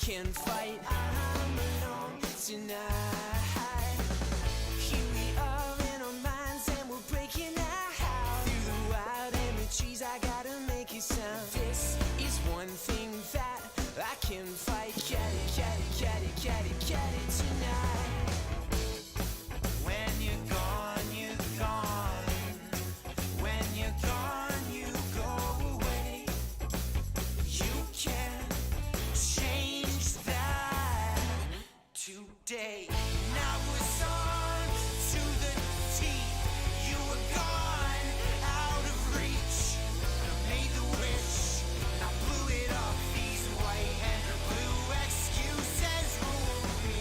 can fight. I'm alone tonight. Here we are in our minds and we're breaking out. Through the wild and the trees I gotta make it sound. This is one thing that I can fight. Get it, get it, get it, get it, get it tonight. When you're gone, you're gone. When you're gone, you go away. You can change that today. Now it's on to the T. You were gone, out of reach. I made the wish, and I blew it up. These white and blue excuses rule me.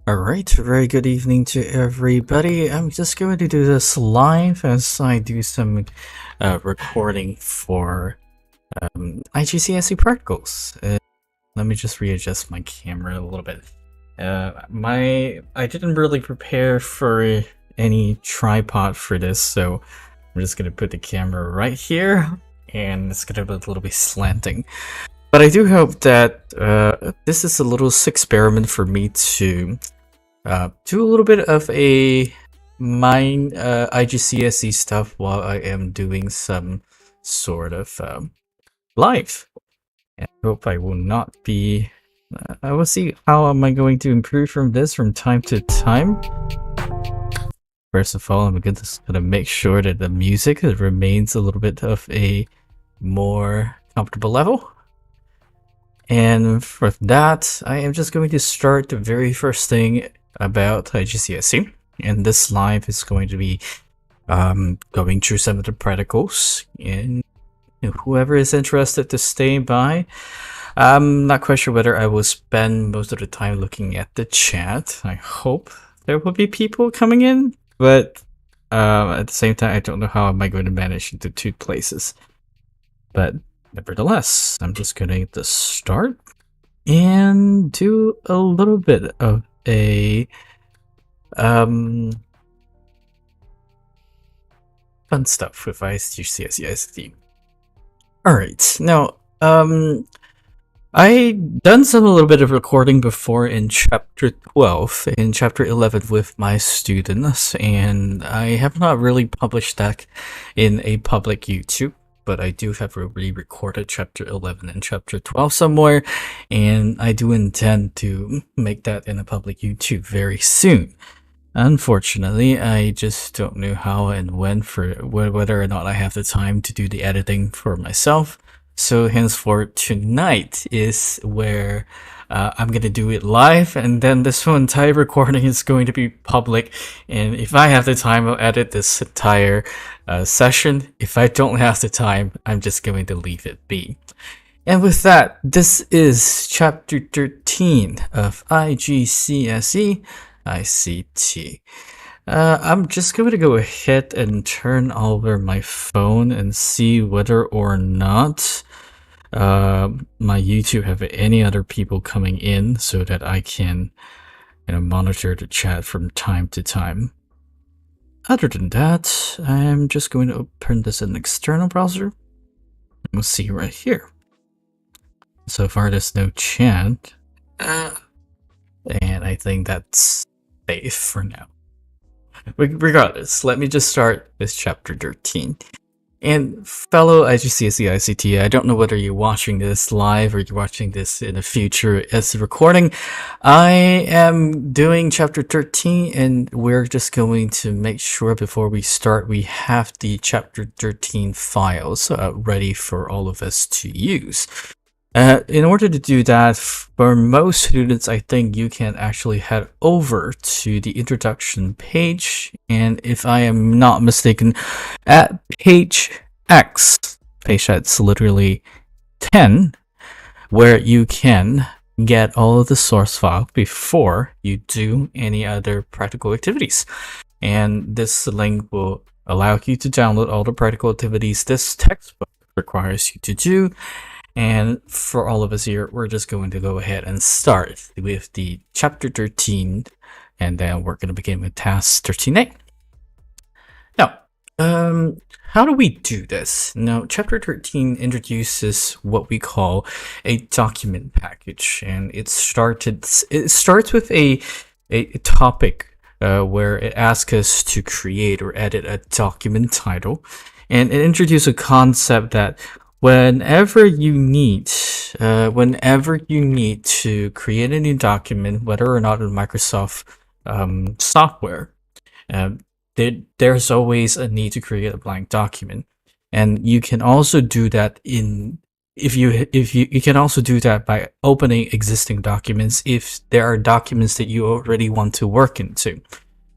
Alright, very good evening to everybody. I'm just going to do this live as I do some recording for IGCSE practicals. Let me just readjust my camera a little bit. I didn't really prepare for any tripod for this, so I'm just gonna put the camera right here, and it's gonna be a little bit slanting. But I do hope that this is a little experiment for me to do a little bit of a mine IGCSE stuff while I am doing some sort of live. And I hope I will not be. I will see how am I going to improve from this from time to time. First of all, I'm just gonna make sure that the music remains a little bit of a more comfortable level. And for that, I am just going to start the very first thing about IGCSE. And this live is going to be going through some of the practicals. And whoever is interested to stay by, I'm not quite sure whether I will spend most of the time looking at the chat. I hope there will be people coming in, but at the same time, I don't know how am I going to manage into two places. But nevertheless, I'm just going to start and do a little bit of a fun stuff with IGCSE. Alright, now I done a little bit of recording before in chapter 12 and chapter 11 with my students, and I have not really published that in a public YouTube. But I do have already recorded chapter 11 and chapter 12 somewhere, and I do intend to make that in a public YouTube very soon. Unfortunately, I just don't know how and when for whether or not I have the time to do the editing for myself. So henceforth, tonight is where I'm gonna do it live, and then this whole entire recording is going to be public. And if I have the time, I'll edit this entire session. If I don't have the time, I'm just going to leave it be. And with that, this is chapter 13 of IGCSE ICT. I'm just going to go ahead and turn over my phone and see whether or not my YouTube have any other people coming in so that I can monitor the chat from time to time. Other than that, I'm just going to open this in an external browser. We'll see right here. So far there's no chat, and I think that's safe for now. Regardless, let me just start with chapter 13. And fellow IGCSE ICT, I don't know whether you're watching this live or you're watching this in the future as a recording. I am doing chapter 13, and we're just going to make sure before we start we have the chapter 13 files ready for all of us to use. In order to do that, for most students, I think you can actually head over to the introduction page, and if I am not mistaken, at page X, page that's literally 10, where you can get all of the source file before you do any other practical activities. And this link will allow you to download all the practical activities this textbook requires you to do. And for all of us here, we're just going to go ahead and start with the chapter 13, and then we're going to begin with task 13A. Now, how do we do this? Now, chapter 13 introduces what we call a document package, and it starts with a topic where it asks us to create or edit a document title, and it introduces a concept that whenever you need to create a new document, whether or not in Microsoft software, there's always a need to create a blank document, and you can also do that you can also do that by opening existing documents if there are documents that you already want to work into.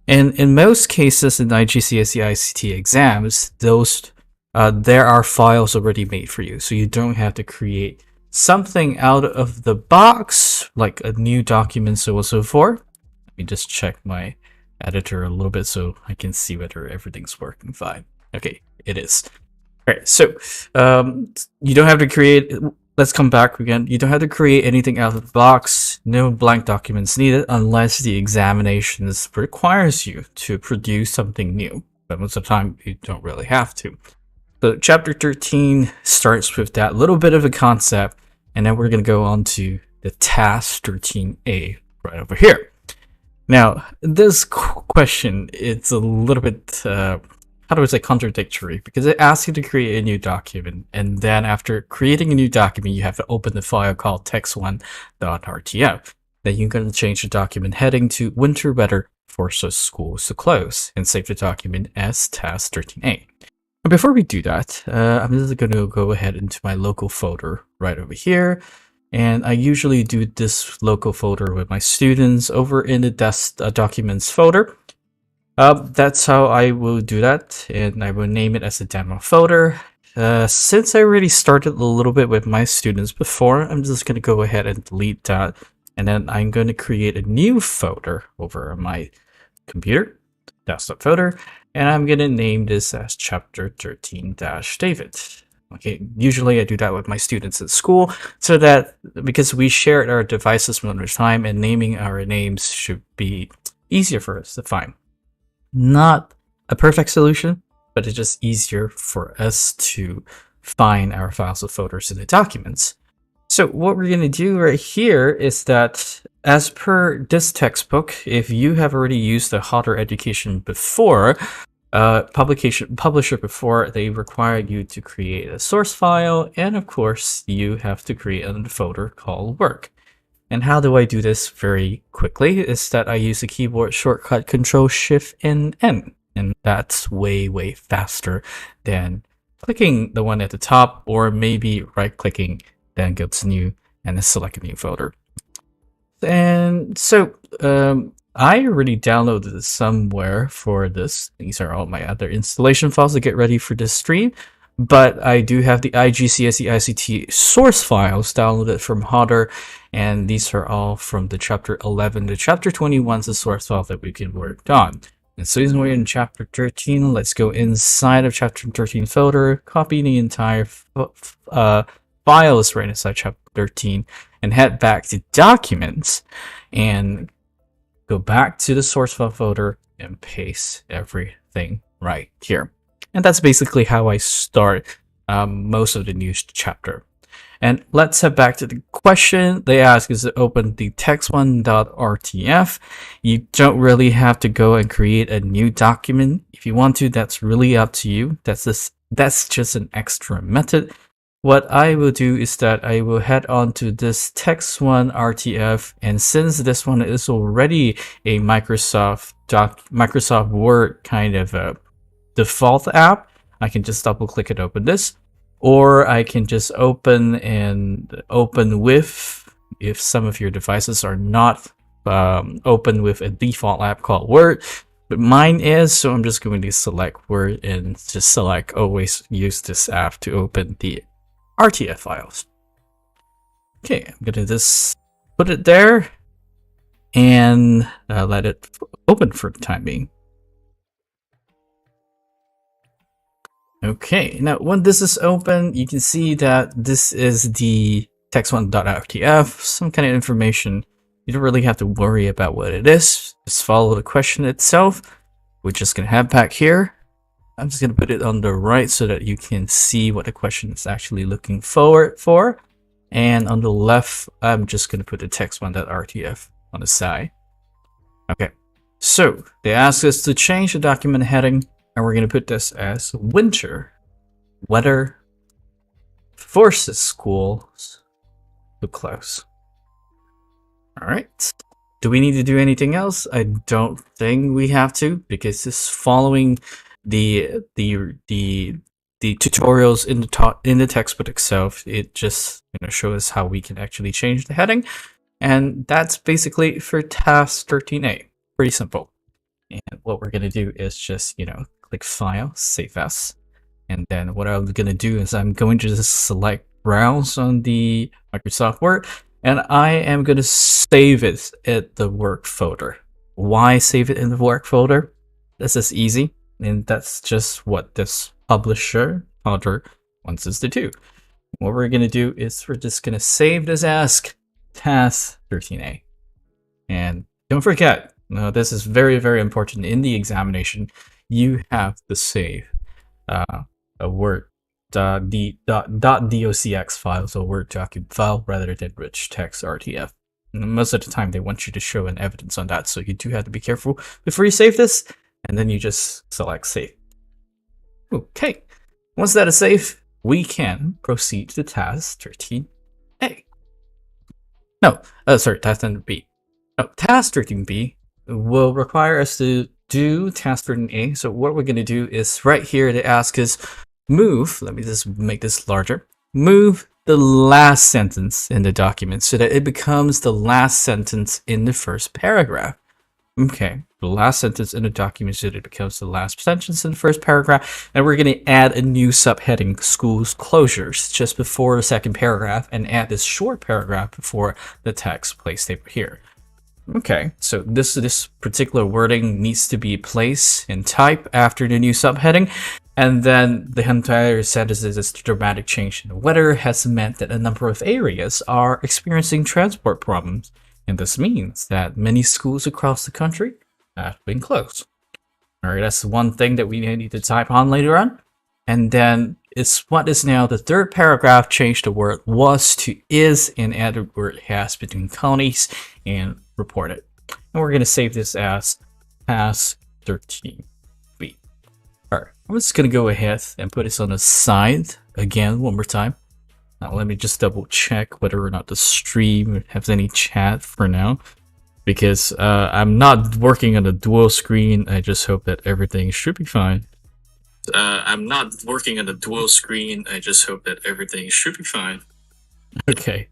And in most cases in IGCSE ICT exams, there are files already made for you, so you don't have to create something out of the box like a new document, so on and so forth. Let me just check my editor a little bit so I can see whether everything's working fine. Okay, it is. All right, so you don't have to create. Let's come back again. You don't have to create anything out of the box. No blank documents needed unless the examinations requires you to produce something new. But most of the time, you don't really have to. So chapter 13 starts with that little bit of a concept, and then we're going to go on to the task 13A right over here. Now, this question, it's a little bit, how do I say, contradictory, because it asks you to create a new document, and then after creating a new document, you have to open the file called text1.rtf. Then you're going to change the document heading to winter weather forces schools to close, and save the document as task 13A. And before we do that, I'm just going to go ahead into my local folder right over here. And I usually do this local folder with my students over in the documents folder. That's how I will do that, and I will name it as a demo folder. Since I already started a little bit with my students before, I'm just going to go ahead and delete that. And then I'm going to create a new folder over on my computer, desktop folder, and I'm going to name this as chapter 13-David. Okay, usually I do that with my students at school, so that because we shared our devices most of the time, and naming our names should be easier for us to find. Not a perfect solution, but it's just easier for us to find our files of folders in the documents. So what we're going to do right here is that, as per this textbook, if you have already used the Hotter Education before, publisher before, they require you to create a source file, and of course you have to create a folder called work. And how do I do this very quickly is that I use the keyboard shortcut Control-Shift-N, and that's way faster than clicking the one at the top, or maybe right clicking, then go to new and then select a new folder. And so I already downloaded this somewhere for this. These are all my other installation files to get ready for this stream. But I do have the IGCSE ICT source files downloaded from Hotter, and these are all from the chapter 11 to chapter 21's the source file that we can work on. And so we're in chapter 13. Let's go inside of chapter 13 folder, copy the entire files right inside chapter 13, and head back to documents and go back to the source file folder and paste everything right here. And that's basically how I start most of the new chapter. And let's head back to the question they ask is to open the text1.rtf. You don't really have to go and create a new document. If you want to, that's really up to you. That's just an extra method. What I will do is that I will head on to this text1.rtf, and since this one is already a Microsoft Word kind of a default app, I can just double click and open this, or I can just open with, if some of your devices are not open with a default app called Word, but mine is, so I'm just going to select Word and just select always use this app to open the RTF files. Okay, I'm gonna just put it there and let it open for the time being. Okay, now when this is open, you can see that this is the text1.rtf, some kind of information. You don't really have to worry about what it is. Just follow the question itself. We're just gonna have back here. I'm just gonna put it on the right so that you can see what the question is actually looking forward for. And on the left, I'm just gonna put the text1.rtf on the side. Okay, so they ask us to change the document heading, and we're going to put this as winter weather forces schools to close. All right. Do we need to do anything else? I don't think we have to, because it's following the tutorials in the textbook itself. It just shows how we can actually change the heading, and that's basically for task 13A. Pretty simple. And what we're going to do is just, click File, Save As. And then what I'm going to do is I'm going to just select Browse on the Microsoft Word, and I am going to save it at the work folder. Why save it in the work folder? This is easy, and that's just what this publisher wants us to do. What we're going to do is we're just going to save this as Task 13A. And don't forget, now, this is very, very important in the examination. You have to save a Word .docx file, so a Word document file, rather than rich text RTF. And most of the time, they want you to show an evidence on that, so you do have to be careful before you save this, and then you just select Save. Okay, once that is saved, we can proceed to task 13A. No, sorry, task 13B. No, task 13B will require us to do task 13A. So what we're going to do is right here, they ask us move, let me just make this larger, move the last sentence in the document so that it becomes the last sentence in the first paragraph. Okay, the last sentence in the document so that it becomes the last sentence in the first paragraph, and we're going to add a new subheading, schools closures, just before the second paragraph, and add this short paragraph before the text place table here. Okay, so this particular wording needs to be placed in type after the new subheading, and then the entire sentence is this dramatic change in the weather has meant that a number of areas are experiencing transport problems, and this means that many schools across the country have been closed. Alright, that's one thing that we need to type on later on. And then it's what is now the third paragraph, change the word was to is and add the word has between counties and report it. And we're going to save this as task 13B. Alright, I'm just going to go ahead and put this on the side again one more time. Now let me just double check whether or not the stream has any chat for now, because I'm not working on a dual screen. I just hope that everything should be fine. I'm not working on a dual screen. I just hope that everything should be fine. Okay.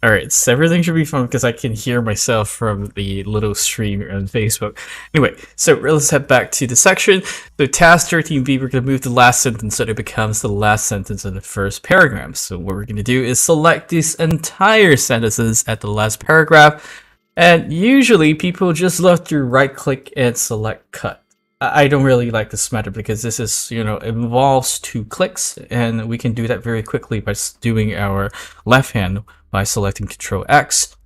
Alright, so everything should be fine because I can hear myself from the little stream on Facebook. Anyway, so let's head back to the section. So task 13B, we're going to move the last sentence so that it becomes the last sentence in the first paragraph. So what we're going to do is select these entire sentences at the last paragraph. And usually people just love to right click and select cut. I don't really like this method because this is, involves 2 clicks, and we can do that very quickly by doing our left hand by selecting Control X,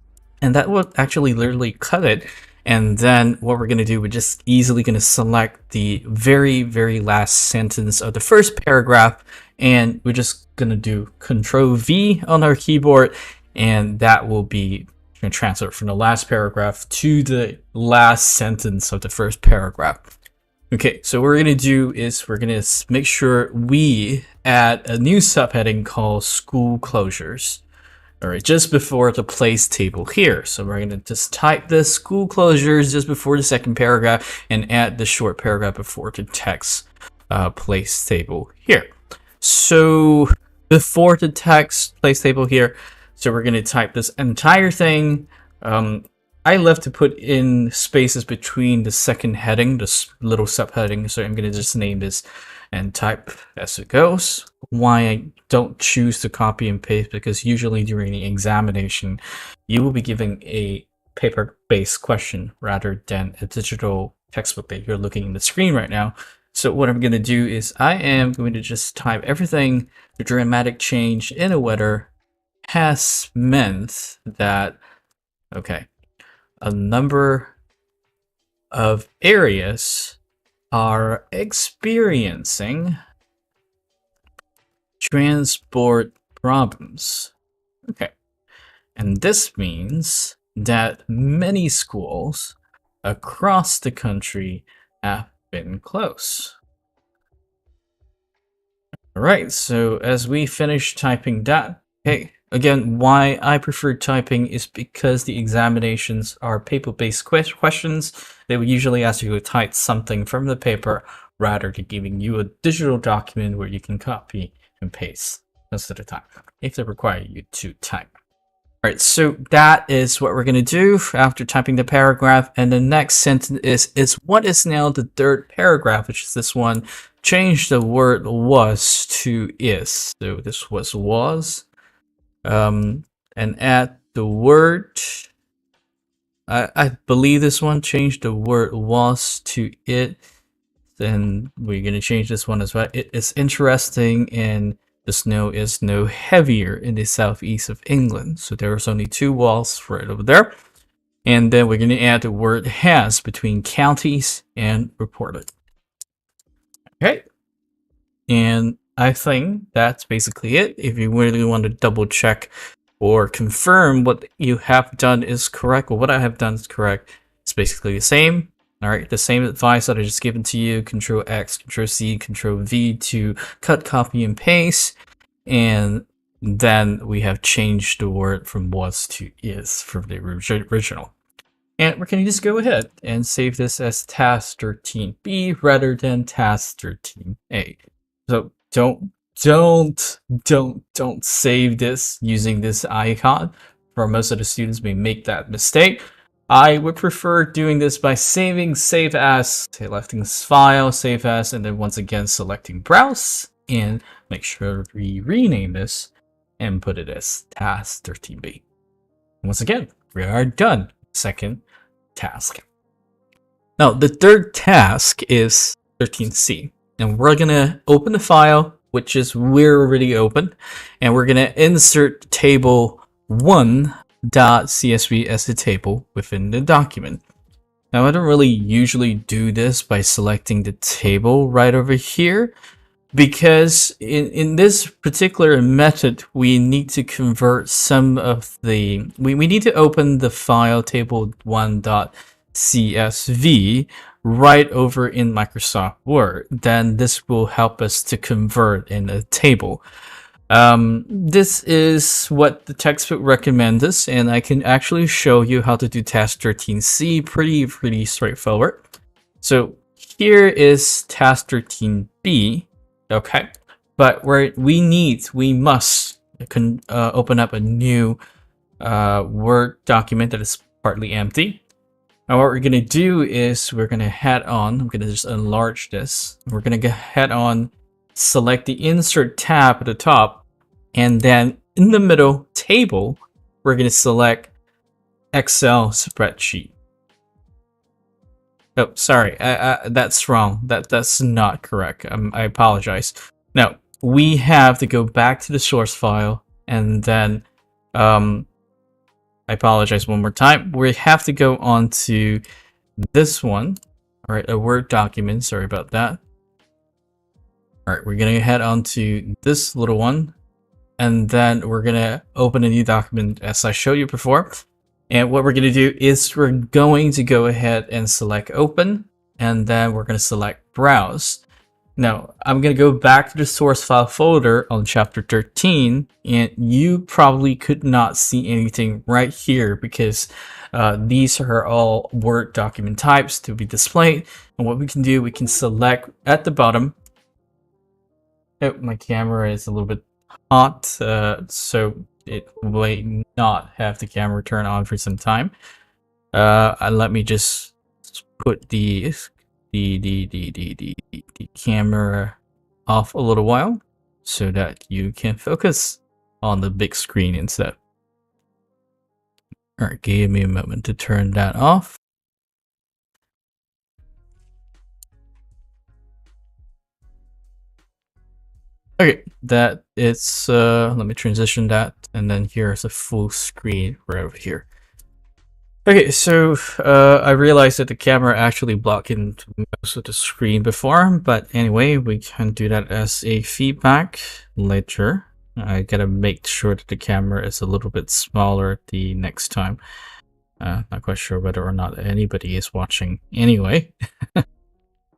and that will actually literally cut it. And then what we're going to do, we're just easily going to select the very, very last sentence of the first paragraph, and we're just going to do Control V on our keyboard, and that will be transferred from the last paragraph to the last sentence of the first paragraph. Okay, so what we're going to do is we're going to make sure we add a new subheading called school closures. All right, just before the place table here. So we're going to just type the school closures just before the second paragraph and add the short paragraph before the text place table here. So before the text place table here, so we're going to type this entire thing. I love to put in spaces between the second heading, this little subheading, so I'm going to just name this and type as it goes. Why I don't choose to copy and paste, because usually during the examination, you will be given a paper-based question rather than a digital textbook that you're looking in the screen right now. So what I'm going to do is I am going to just type everything. The dramatic change in the weather has meant that, okay, a number of areas are experiencing transport problems. Okay. And this means that many schools across the country have been closed. All right, so as we finish typing that, okay, again, why I prefer typing is because the examinations are paper-based questions. They would usually ask you to type something from the paper rather than giving you a digital document where you can copy and paste most of the time, if they require you to type. All right, so that is what we're going to do after typing the paragraph. And the next sentence is what is now the third paragraph, which is this one. Change the word was to is. So this was. And add the word. I believe this one, change the word was to it. Then we're going to change this one as well. It is interesting and the snow is no heavier in the southeast of England. So there's only 2 walls right over there. And then we're going to add the word has between counties and reported. Okay. And I think that's basically it. If you really want to double check or confirm what you have done is correct, or what I have done is correct, it's basically the same. All right, the same advice that I just given to you, Control X, Control C, Control V to cut, copy, and paste. And then we have changed the word from was to is from the original. And we're going to just go ahead and save this as task 13B rather than task 13A. So don't save this using this icon. For most of the students may make that mistake. I would prefer doing this by saving save as, selecting this file, save as, and then once again selecting browse, and make sure we rename this and put it as task 13B. Once again, we are done. Second task. Now the third task is 13C, and we're gonna open the file, which is we're already open, and we're gonna insert table 1.csv as the table within the document. Now I don't really usually do this by selecting the table right over here, because in this particular method we need to convert some of the we need to open the file table 1.csv right over in Microsoft Word. Then this will help us to convert in a table. This is what the textbook recommends us, and I can actually show you how to do task 13C pretty straightforward. So here is task 13B. Okay, but we must open up a new Word document that is partly empty. Now what we're going to do is we're going to head on, I'm going to just enlarge this. We're going to head on, select the insert tab at the top, and then in the middle table, we're going to select Excel spreadsheet. Oh, sorry, that's wrong. That's not correct. I apologize. Now, we have to go back to the source file, and then, I apologize one more time. We have to go on to this one. All right, a Word document. Sorry about that. All right, we're going to head on to this little one, and then we're going to open a new document as I showed you before. And what we're going to do is we're going to go ahead and select open, and then we're going to select browse. Now, I'm going to go back to the source file folder on chapter 13, and you probably could not see anything right here because these are all Word document types to be displayed. And what we can do, we can select at the bottom. Oh, my camera is a little bit hot, so it may not have the camera turn on for some time. And let me just put the camera off a little while so that you can focus on the big screen instead. All right, give me a moment to turn that off. Okay, that it's let me transition that, and then here's a full screen right over here. Okay, so I realized that the camera actually blocking most of the screen before, but anyway, we can do that as a feedback later. I gotta make sure that the camera is a little bit smaller the next time. Not quite sure whether or not anybody is watching anyway.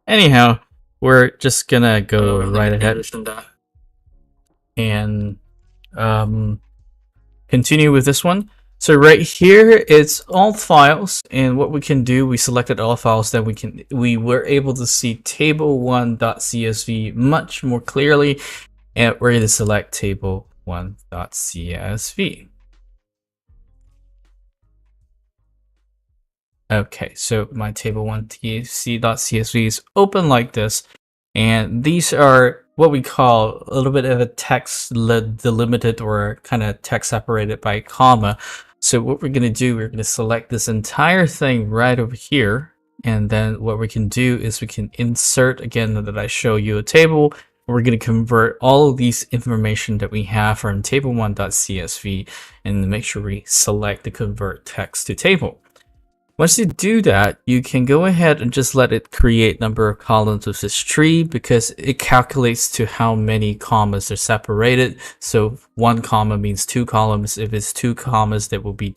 Anyhow, we're just gonna go right ahead and continue with this one. So right here, it's all files, and what we can do, we selected all files, then we were able to see table1.csv much more clearly, and we're going to select table1.csv. Okay, so my table1.csv is open like this, and these are what we call a little bit of a text delimited or kind of text separated by a comma. So what we're going to do, we're going to select this entire thing right over here, and then what we can do is we can insert, again, that I show you a table. We're going to convert all of these information that we have from table1.csv and make sure we select the convert text to table. Once you do that, you can go ahead and just let it create number of columns of this tree, because it calculates to how many commas are separated. So 1 comma means 2 columns. If it's 2 commas, there will be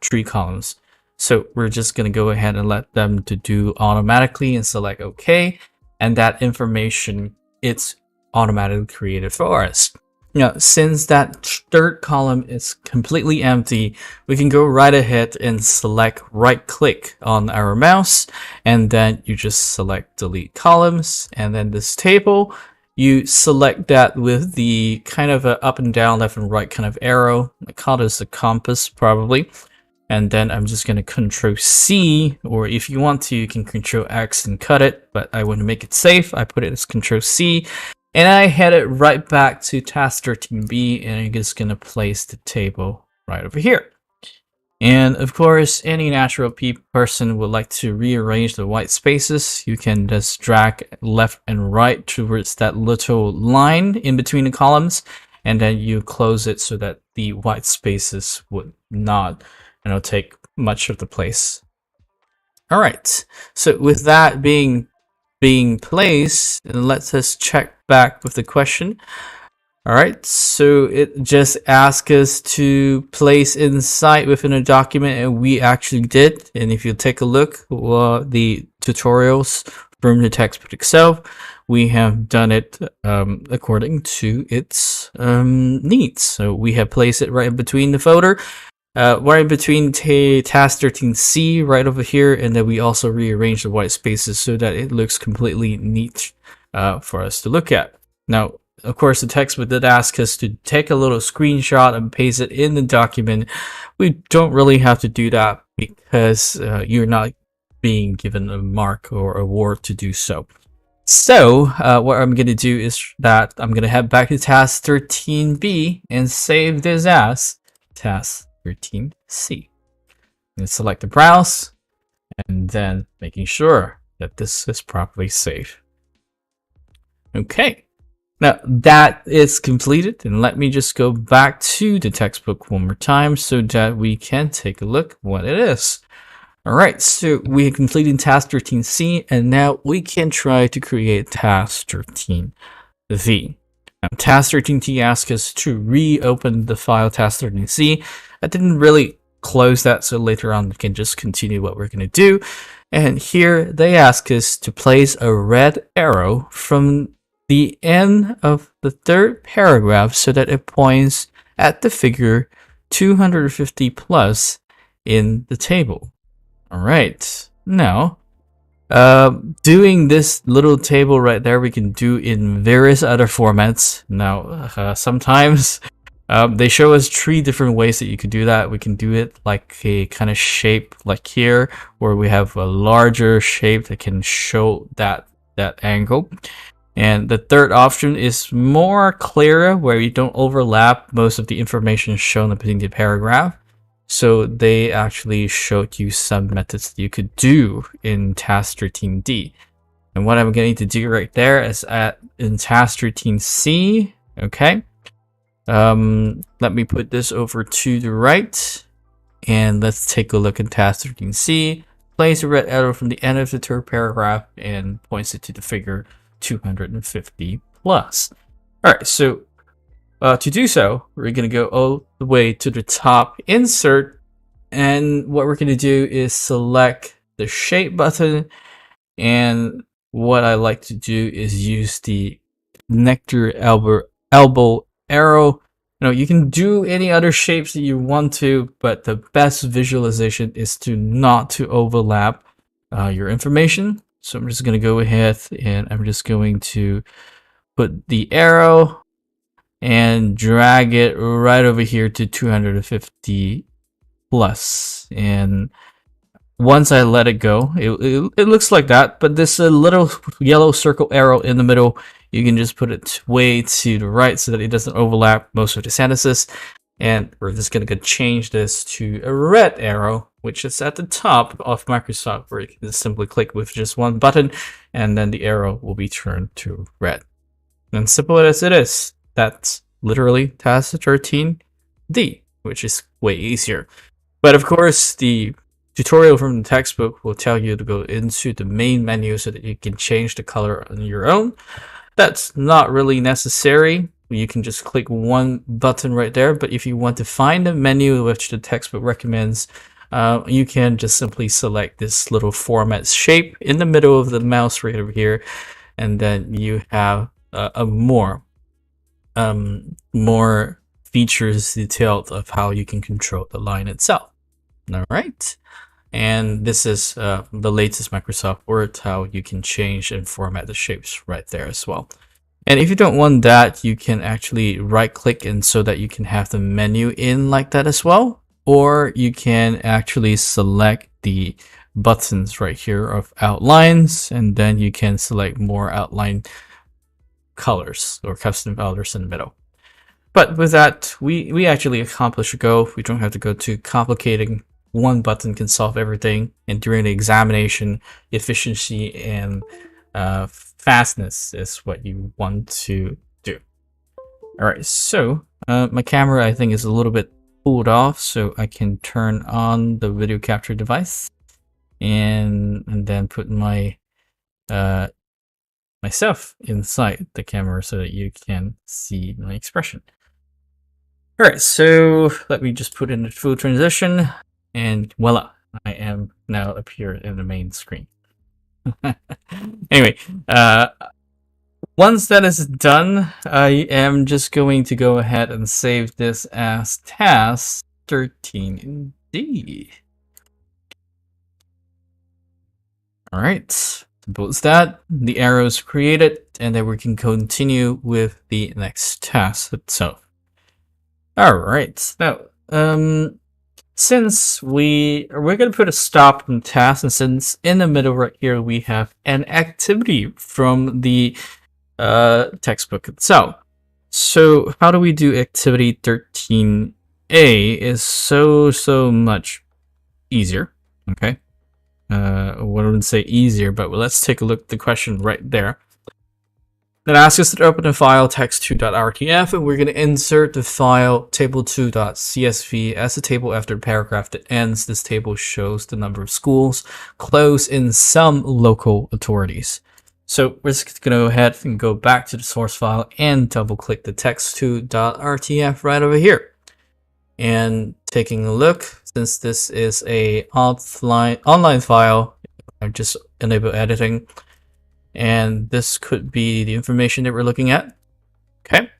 3 columns. So we're just going to go ahead and let them to do automatically and select OK. And that information, it's automatically created for us. Now, since that third column is completely empty, we can go right ahead and select right click on our mouse, and then you just select delete columns, and then this table, you select that with the kind of a up and down, left and right kind of arrow. I call this a compass probably. And then I'm just going to Control C, or if you want to, you can Control X and cut it, but I want to make it safe. I put it as Control C. And I head it right back to task 13B, and I'm just going to place the table right over here. And of course, any natural person would like to rearrange the white spaces. You can just drag left and right towards that little line in between the columns, and then you close it so that the white spaces would not, take much of the place. All right, so with that being placed, let's just check back with the question. All right, so it just asks us to place inside within a document, and we actually did. And if you take a look, the tutorials from the textbook itself, we have done it according to its needs. So we have placed it right in between the folder, right in between task 13C right over here, and then we also rearrange the white spaces so that it looks completely neat for us to look at. Now, of course, the textbook did ask us to take a little screenshot and paste it in the document. We don't really have to do that because you're not being given a mark or award to do so. So what I'm going to do is that I'm going to head back to task 13B and save this as task 13C. And select the browse, and then making sure that this is properly saved. Okay. Now that is completed, and let me just go back to the textbook one more time so that we can take a look what it is. Alright, so we have completed task 13C, and now we can try to create task 13V. Now, task 13T asks us to reopen the file task 13C. I didn't really close that, so later on we can just continue what we're going to do. And here they ask us to place a red arrow from the end of the third paragraph so that it points at the figure 250 plus in the table. All right, now doing this little table right there, we can do in various other formats. Now sometimes they show us 3 different ways that you could do that. We can do it like a kind of shape like here, where we have a larger shape that can show that angle. And the third option is more clearer, where you don't overlap most of the information shown between the paragraph. So they actually showed you some methods that you could do in task 13D. And what I'm going to do right there is in task 13C, Okay. Let me put this over to the right, and let's take a look at task 13C. Place a red arrow from the end of the third paragraph and points it to the figure 250 plus. All right, so to do so, we're going to go all the way to the top, insert, and what we're going to do is select the shape button. And what I like to do is use the nectar elbow arrow. You can do any other shapes that you want to, but the best visualization is to not to overlap your information. So I'm just going to go ahead and I'm just going to put the arrow and drag it right over here to 250 plus. And once I let it go, it looks like that, but this little yellow circle arrow in the middle, you can just put it way to the right so that it doesn't overlap most of the sentences. And we're just going to change this to a red arrow, which is at the top of Microsoft, where you can just simply click with just one button, and then the arrow will be turned to red. And simple as it is, that's literally task 13D, which is way easier. But of course, the tutorial from the textbook will tell you to go into the main menu so that you can change the color on your own. That's not really necessary. You can just click one button right there, but if you want to find the menu which the textbook recommends, you can just simply select this little format shape in the middle of the mouse right over here, and then you have more features detailed of how you can control the line itself. All right. And this is the latest Microsoft Word, how you can change and format the shapes right there as well. And if you don't want that, you can actually right click and so that you can have the menu in like that as well. Or you can actually select the buttons right here of outlines, and then you can select more outline colors or custom colors in the middle. But with that, we actually accomplish a goal. We don't have to go too complicating. One button can solve everything, and during the examination, efficiency and fastness is what you want to do. All right, so my camera I think is a little bit pulled off, so I can turn on the video capture device and then put my myself inside the camera so that you can see my expression. All right, so let me just put in the full transition. And voila, I am now appear in the main screen. Anyway, once that is done, I am just going to go ahead and save this as task 13D. All right, suppose that the arrows created, and then we can continue with the next task itself. All right, now since we're going to put a stop in task, and since in the middle right here we have an activity from the textbook itself. So how do we do activity 13A is so much easier. Okay, I wouldn't say easier, but let's take a look at the question right there. It asks us to open a file text2.rtf, and we're going to insert the file table2.csv as a table after the paragraph that ends. This table shows the number of schools closed in some local authorities. So we're just going to go ahead and go back to the source file and double click the text2.rtf right over here. And taking a look, since this is a online file, I just enable editing. And this could be the information that we're looking at. Okay.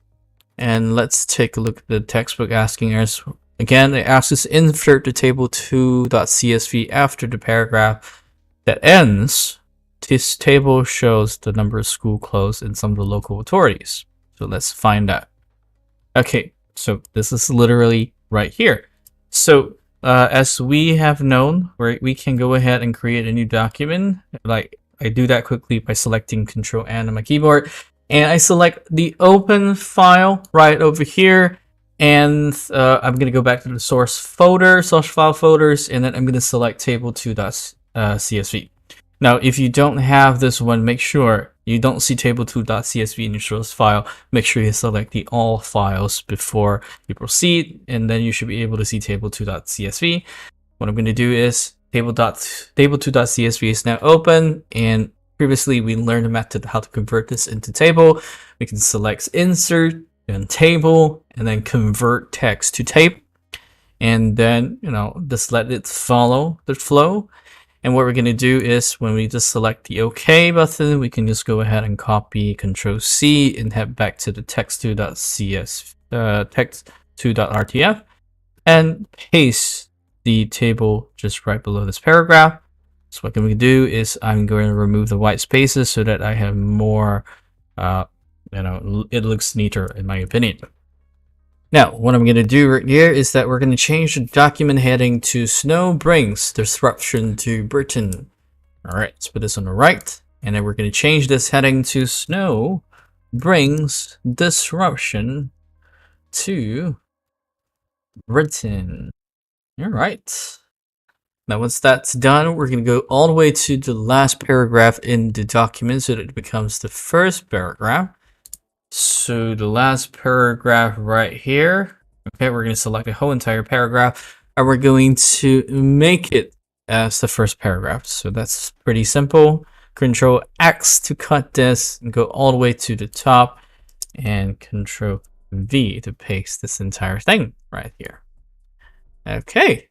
And let's take a look at the textbook asking us, again, it asks us to insert the table2.csv after the paragraph that ends. This table shows the number of school closed in some of the local authorities. So let's find that. Okay, so this is literally right here. So as we have known, we can go ahead and create a new document. Like I do that quickly by selecting Control-N on my keyboard, and I select the open file right over here, and I'm going to go back to the source folder, source file folders, and then I'm going to select table2.csv. Now, if you don't have this one, make sure you don't see table2.csv in your source file, make sure you select the all files before you proceed, and then you should be able to see table2.csv. What I'm going to do is table2.csv is now open, and previously we learned a method how to convert this into table. We can select insert and table, and then convert text to tape, and then just let it follow the flow. And what we're going to do is when we just select the OK button, we can just go ahead and copy Control C and head back to the text2.rtf and paste the table just right below this paragraph. So what I'm going to do is I'm going to remove the white spaces so that I have more, it looks neater in my opinion. Now, what I'm going to do right here is that we're going to change the document heading to Snow Brings Disruption to Britain. Alright, let's put this on the right. And then we're going to change this heading to Snow Brings Disruption to Britain. Alright. Now, once that's done, we're going to go all the way to the last paragraph in the document so that it becomes the first paragraph. So the last paragraph right here, okay, we're going to select the whole entire paragraph and we're going to make it as the first paragraph. So that's pretty simple. Control X to cut this and go all the way to the top, and Control V to paste this entire thing right here. Okay.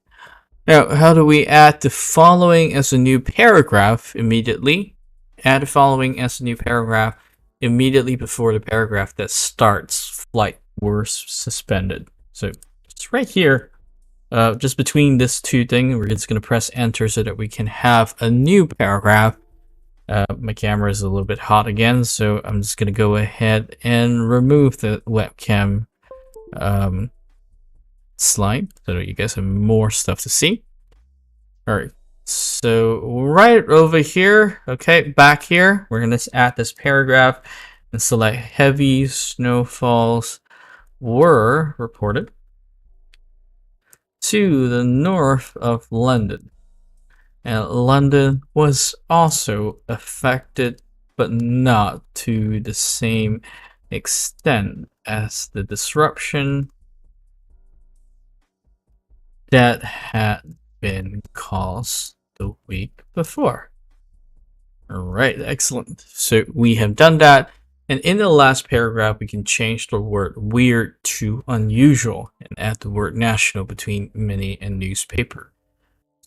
Now, how do we add the following as a new paragraph immediately? Add the following as a new paragraph immediately before the paragraph that starts flight were suspended. So it's right here, just between this two things. We're just going to press enter so that we can have a new paragraph. My camera is a little bit hot again, so I'm just going to go ahead and remove the webcam slide so that you guys have more stuff to see. All right. So right over here, okay, back here, we're going to add this paragraph and select heavy snowfalls were reported to the north of London. And London was also affected, but not to the same extent as the disruption that had been caused the week before. All right, excellent. So we have done that, and in the last paragraph we can change the word weird to unusual and add the word national between many and newspaper.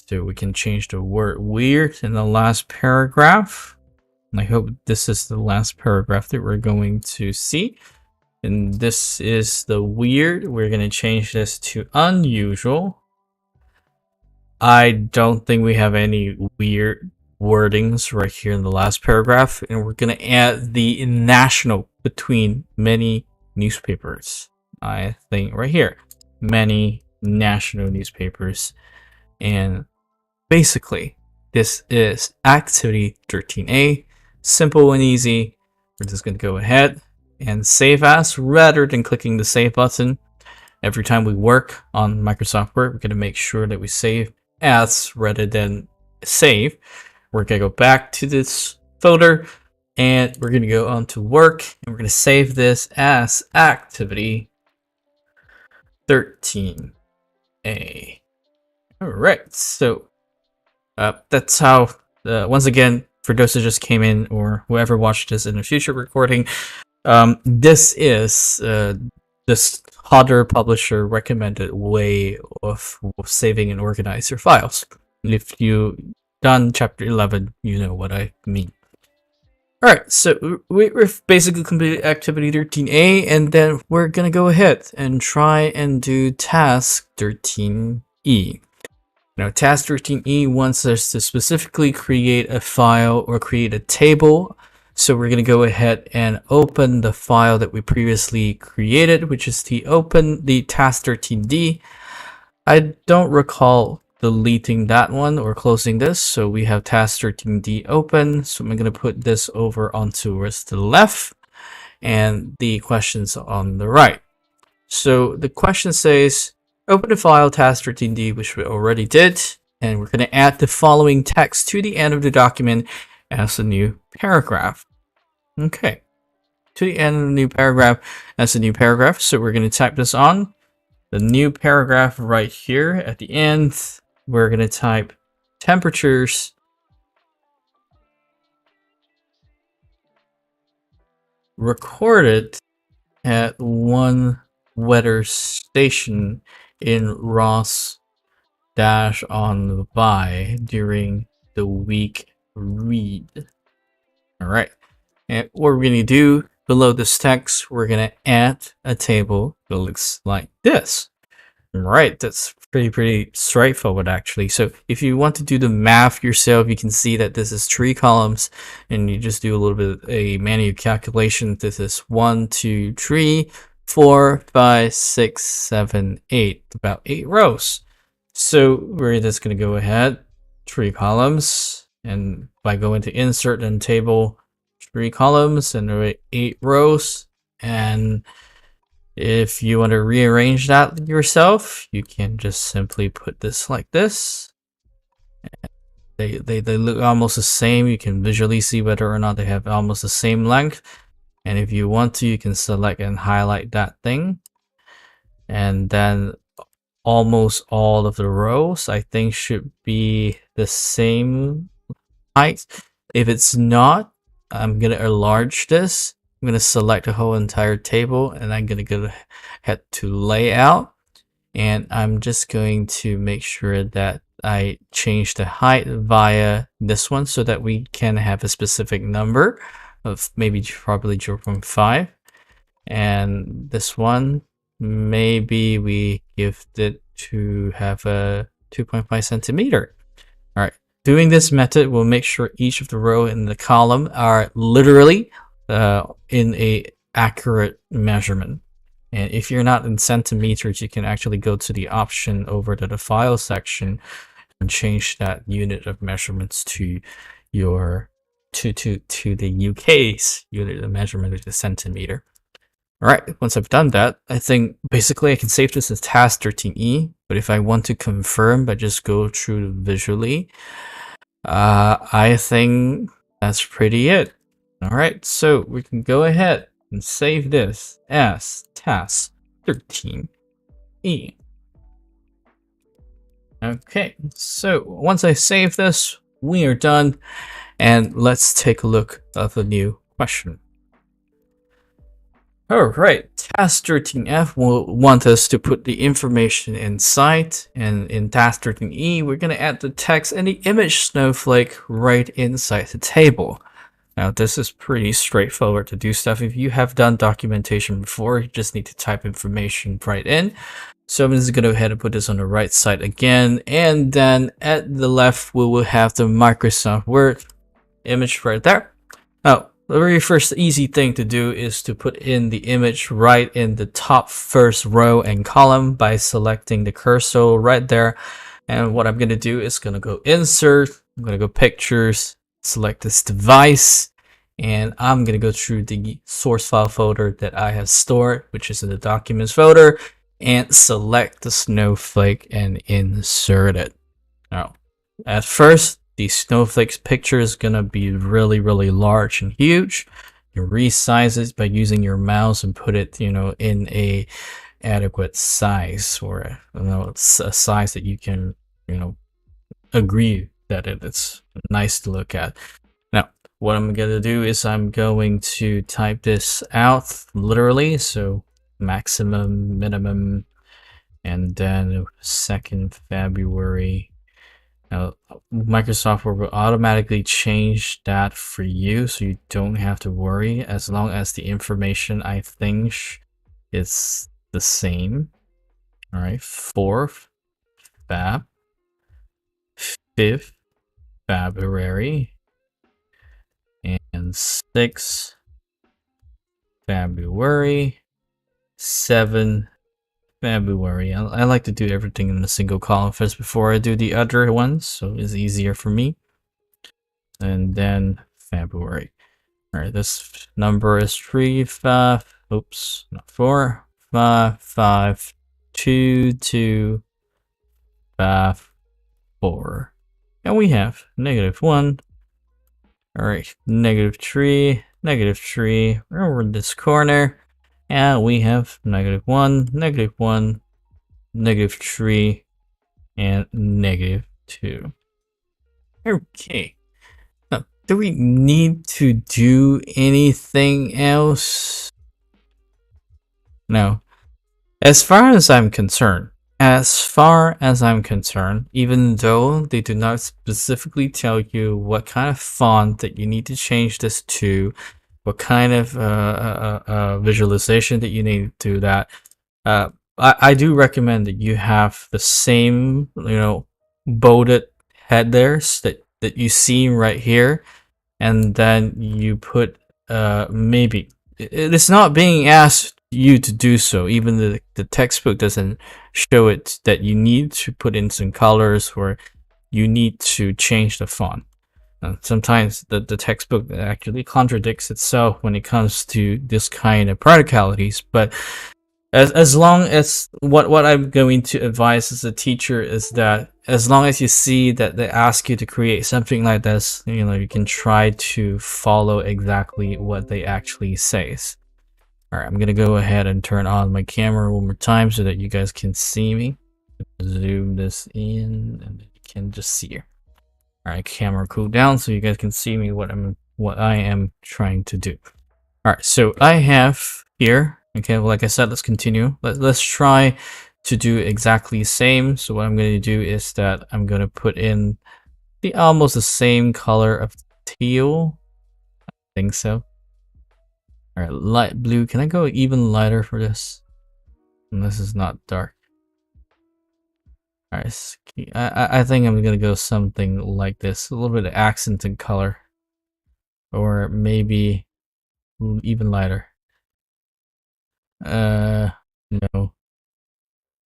So we can change the word weird in the last paragraph, and I hope this is the last paragraph that we're going to see. And this is the weird. We're going to change this to unusual. I don't think we have any weird wordings right here in the last paragraph, and we're going to add the national between many newspapers. I think right here, many national newspapers. And basically, this is activity 13A, simple and easy. We're just going to go ahead and save as rather than clicking the save button. Every time we work on Microsoft Word, we're going to make sure that we save as rather than save. We're going to go back to this folder and we're going to go on to work, and we're going to save this as activity 13A. All right, so that's how, once again, for those who just came in or whoever watched this in a future recording, this is this Hodder publisher recommended way of saving and organize your files. If you done chapter 11, you know what I mean. Alright, so we've basically completed activity 13A, and then we're gonna go ahead and try and do task 13E. Now, task 13E wants us to specifically create a file or create a table. So we're going to go ahead and open the file that we previously created, which is the task 13D. I don't recall deleting that one or closing this. So we have task 13D open. So I'm going to put this over onto towards the left and the questions on the right. So the question says, open the file task 13D, which we already did. And we're going to add the following text to the end of the document as a new paragraph. Okay. To the end of the new paragraph. That's a new paragraph. So we're going to type this on. The new paragraph right here at the end. We're going to type temperatures recorded at one weather station in Ross dash on by during the week read. All right. And what we're going to do below this text, we're going to add a table that looks like this. Right, that's pretty straightforward actually. So if you want to do the math yourself, you can see that this is 3 columns, and you just do a little bit of a manual calculation. This is 1, 2, 3, 4, 5, 6, 7, 8, about 8 rows. So we're just going to go ahead, 3 columns, and by going to insert and table, 3 columns and 8 rows. And if you want to rearrange that yourself, you can just simply put this like this. They look almost the same. You can visually see whether or not they have almost the same length. And if you want to, you can select and highlight that thing. And then almost all of the rows, I think, should be the same height. If it's not, I'm going to enlarge this. I'm going to select the whole entire table, and I'm going to go ahead to layout, and I'm just going to make sure that I change the height via this one so that we can have a specific number of probably 0.5. And this one, maybe we give it to have a 2.5 centimeter. All right. Doing this method will make sure each of the row in the column are literally in a accurate measurement. And if you're not in centimeters, you can actually go to the option over to the file section and change that unit of measurements to your to the UK's unit of measurement, which is centimeter. All right, once I've done that, I think basically I can save this as task 13E, but if I want to confirm, I just go through visually. I think that's pretty it. All right, so we can go ahead and save this as task 13E. Okay, so once I save this, we are done, and let's take a look at the new question. Alright, task 13F will want us to put the information inside, and in task 13E, we're going to add the text and the image snowflake right inside the table. Now, this is pretty straightforward to do stuff. If you have done documentation before, you just need to type information right in. So I'm just going to go ahead and put this on the right side again, and then at the left, we will have the Microsoft Word image right there. Now, the very first easy thing to do is to put in the image right in the top first row and column by selecting the cursor right there. And what I'm going to do is going to go insert, I'm going to go pictures, select this device, and I'm going to go through the source file folder that I have stored, which is in the documents folder, and select the snowflake and insert it. Now, at first, the snowflake's picture is going to be really large and huge. You resize it by using your mouse and put it, in a adequate size, or a size that you can, agree that it's nice to look at. Now, what I'm going to do is I'm going to type this out literally, so maximum, minimum, and then 2nd February. Now, Microsoft Word will automatically change that for you, so you don't have to worry, as long as the information, I think, is the same. All right, 4th Feb, 5th February, and 6th February, 7th February. I like to do everything in a single column first before I do the other ones, so it's easier for me. And then February. All right, this number is 3, 5, oops, not 4, 5, 5, 2, 2, 5, 4. And we have -1. All right, -3, -3 over this corner, and we have -1, -1, -3, and -2. Okay. Now, do we need to do anything else? No. As far as I'm concerned, even though they do not specifically tell you what kind of font that you need to change this to, what kind of visualization that you need to do that, I do recommend that you have the same, bolded headers that you see right here, and then you put maybe it's not being asked you to do so. Even the textbook doesn't show it that you need to put in some colors or you need to change the font. Sometimes the textbook actually contradicts itself when it comes to this kind of practicalities, but as long as what I'm going to advise as a teacher is that as long as you see that they ask you to create something like this, you can try to follow exactly what they actually says. Alright, I'm gonna go ahead and turn on my camera one more time so that you guys can see me. Zoom this in and you can just see here. Alright, camera cool down so you guys can see me what I am trying to do. Alright, so I have here, okay, well, like I said, let's continue. Let's try to do exactly the same. So what I'm going to do is that I'm going to put in almost the same color of teal. I think so. Alright, light blue. Can I go even lighter for this? And this is not dark. Alright, I think I'm going to go something like this. A little bit of accent and color. Or maybe even lighter. No.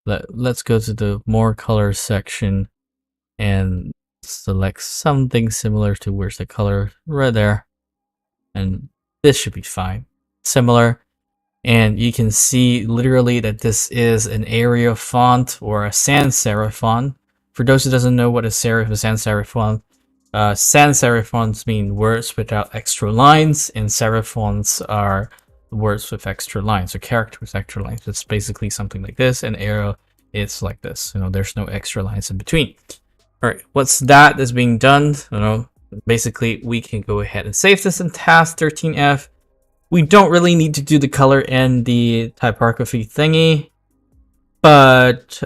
Let's go to the more color section and select something similar to where's the color right there, and this should be fine. Similar, and you can see literally that this is an Arial font or a sans serif font. For those who doesn't know what a serif and sans serif font, sans serif fonts mean words without extra lines, and serif fonts are words with extra lines or characters with extra lines. It's basically something like this, and Arial is like this. There's no extra lines in between. All right, what's that is being done? Basically we can go ahead and save this in task 13F. We don't really need to do the color and the typography thingy, but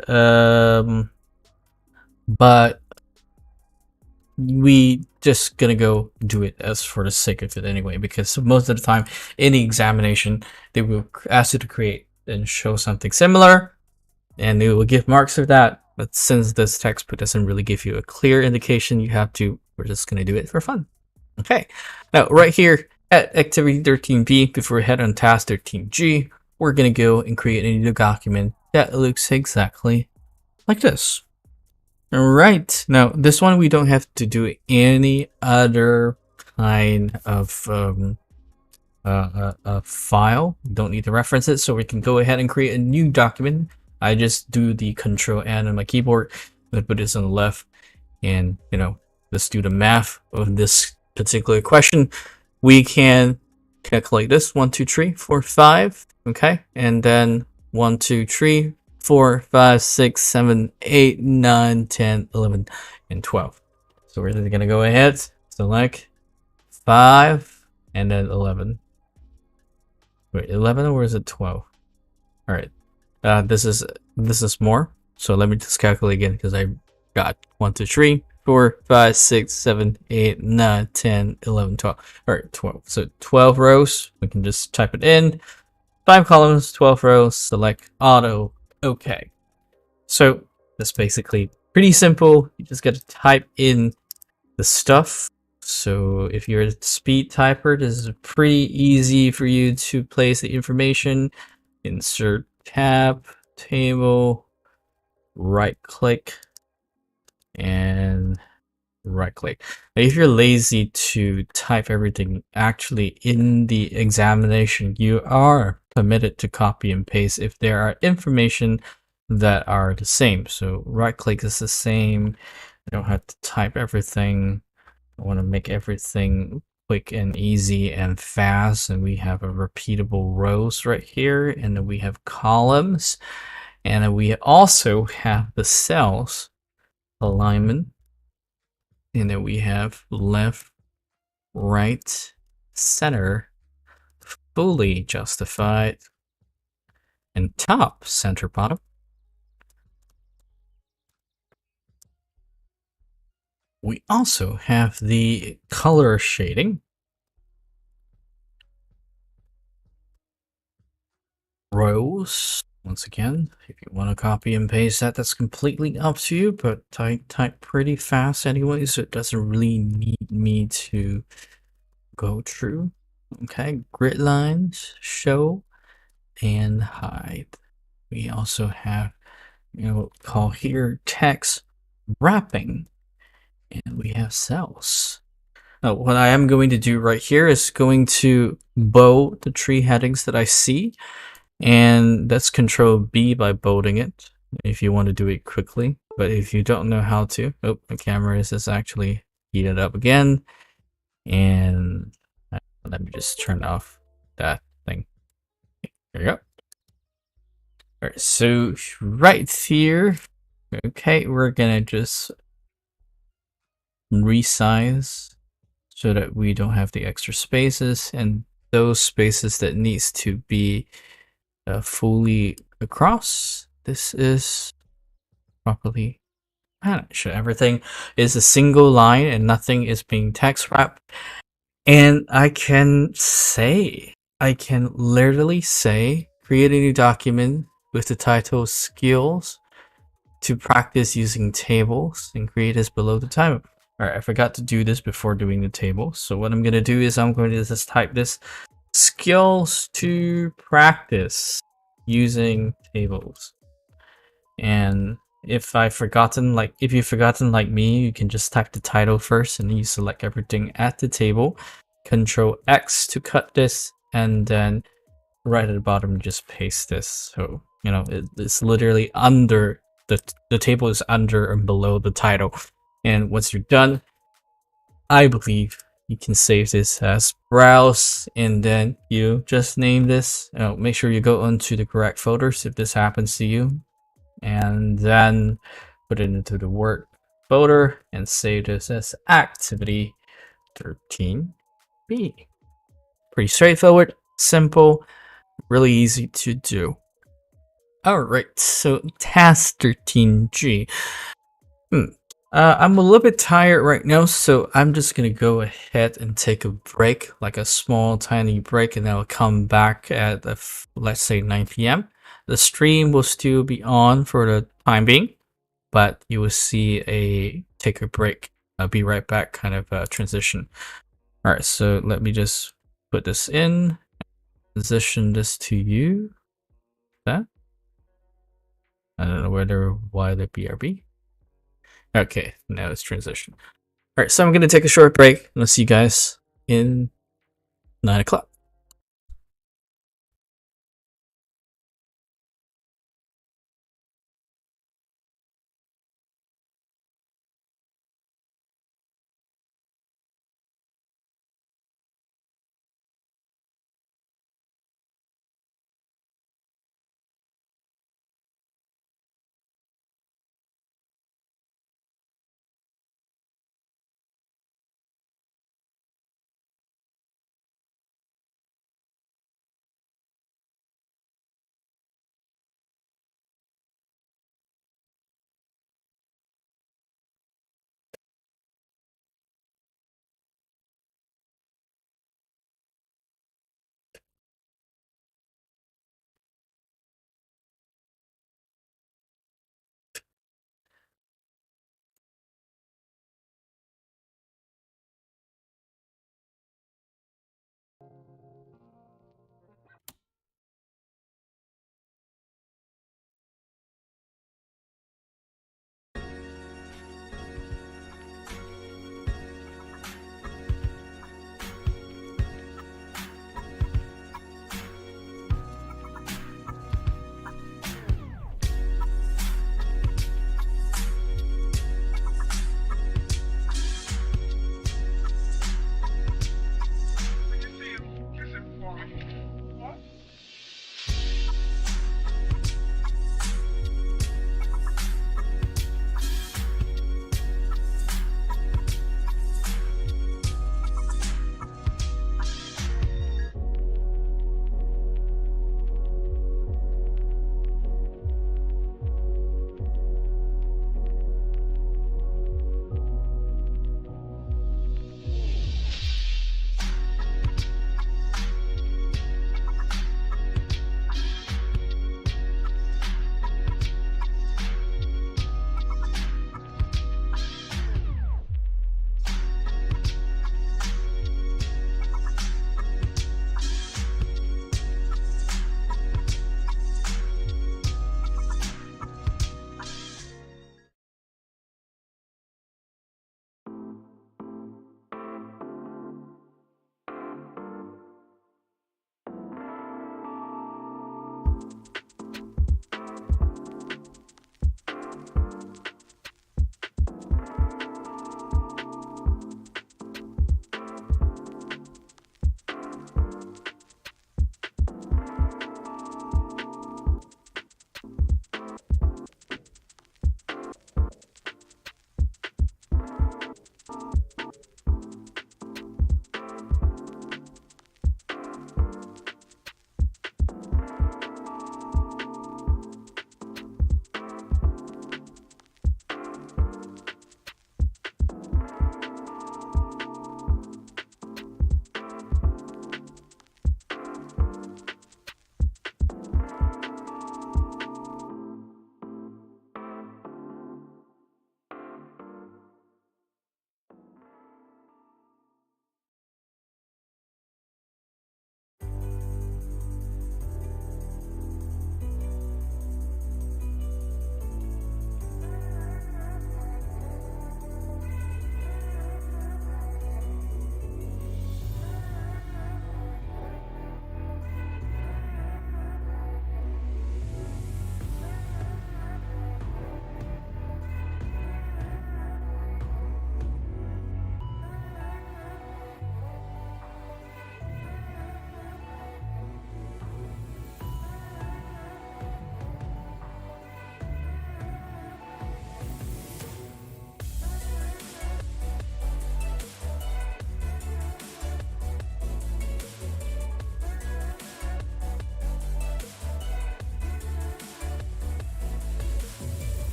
we just gonna go do it as for the sake of it anyway, because most of the time in the examination they will ask you to create and show something similar and they will give marks for that. But since this textbook doesn't really give you a clear indication, we're just gonna do it for fun. Okay, now right here at activity 13B, before we head on task 13G, we're gonna go and create a new document that looks exactly like this. Alright, now this one we don't have to do any other kind of file. We don't need to reference it, so we can go ahead and create a new document. I just do the Control N on my keyboard. I'm gonna put this on the left, and let's do the math of this particular question. We can calculate this 1, 2, 3, 4, 5, okay, and then 1, 2, 3, 4, 5, 6, 7, 8, 9, 10, 11, and 12. So we're gonna go ahead, select 5, and then 11. Wait, 11 or is it 12? All right, this is more. So let me just calculate again because I got 1, 2, 3, 4, 5, 6, 7, 8, 9, 10, 11, 12. All right, 12. So 12 rows. We can just type it in. 5 columns, 12 rows. Select auto. Okay. So that's basically pretty simple. You just got to type in the stuff. So if you're a speed typer, this is pretty easy for you to place the information. Insert tab, table, right click, and right click. Now, if you're lazy to type everything actually in the examination, you are permitted to copy and paste if there are information that are the same. So right click is the same. I don't have to type everything. I want to make everything quick and easy and fast. And we have a repeatable rows right here, and then we have columns, and then we also have the cells alignment, and then we have left, right, center, fully justified, and top, center, bottom. We also have the color shading, rows. Once again, if you want to copy and paste that, that's completely up to you, but I type pretty fast anyway, so it doesn't really need me to go through. Okay, grid lines, show, and hide. We also have, call here text wrapping, and we have cells. Now, what I am going to do right here is going to bold the tree headings that I see, and that's Control B by bolding it if you want to do it quickly. But if you don't know how to, oh, the camera is actually heated up again, and let me just turn off that thing. There you go. All right, so right here, okay, we're gonna just resize so that we don't have the extra spaces, and those spaces that needs to be fully across. This is properly managed. Everything is a single line and nothing is being text wrapped. And I can literally say, create a new document with the title skills to practice using tables and create this below the title. All right, I forgot to do this before doing the table. So what I'm going to do is I'm going to just type this skills to practice using tables. And if you've forgotten like me, you can just type the title first and then you select everything at the table. Control X to cut this, and then right at the bottom just paste this. So it's literally under the table is under and below the title. And once you're done, I believe you can save this as browse, and then you just name this. Make sure you go onto the correct folders if this happens to you, and then put it into the work folder and save this as activity 13B. Pretty straightforward, simple, really easy to do. Alright, so task 13G. I'm a little bit tired right now, so I'm just gonna go ahead and take a break, like a small tiny break, and then I'll come back at let's say 9 p.m. The stream will still be on for the time being, but you will see a take a break. I'll be right back kind of transition. All right, so let me just put this in, position this to you. That I don't know why the BRB. Okay, now it's transition. All right, so I'm gonna take a short break, and I'll see you guys in 9 o'clock.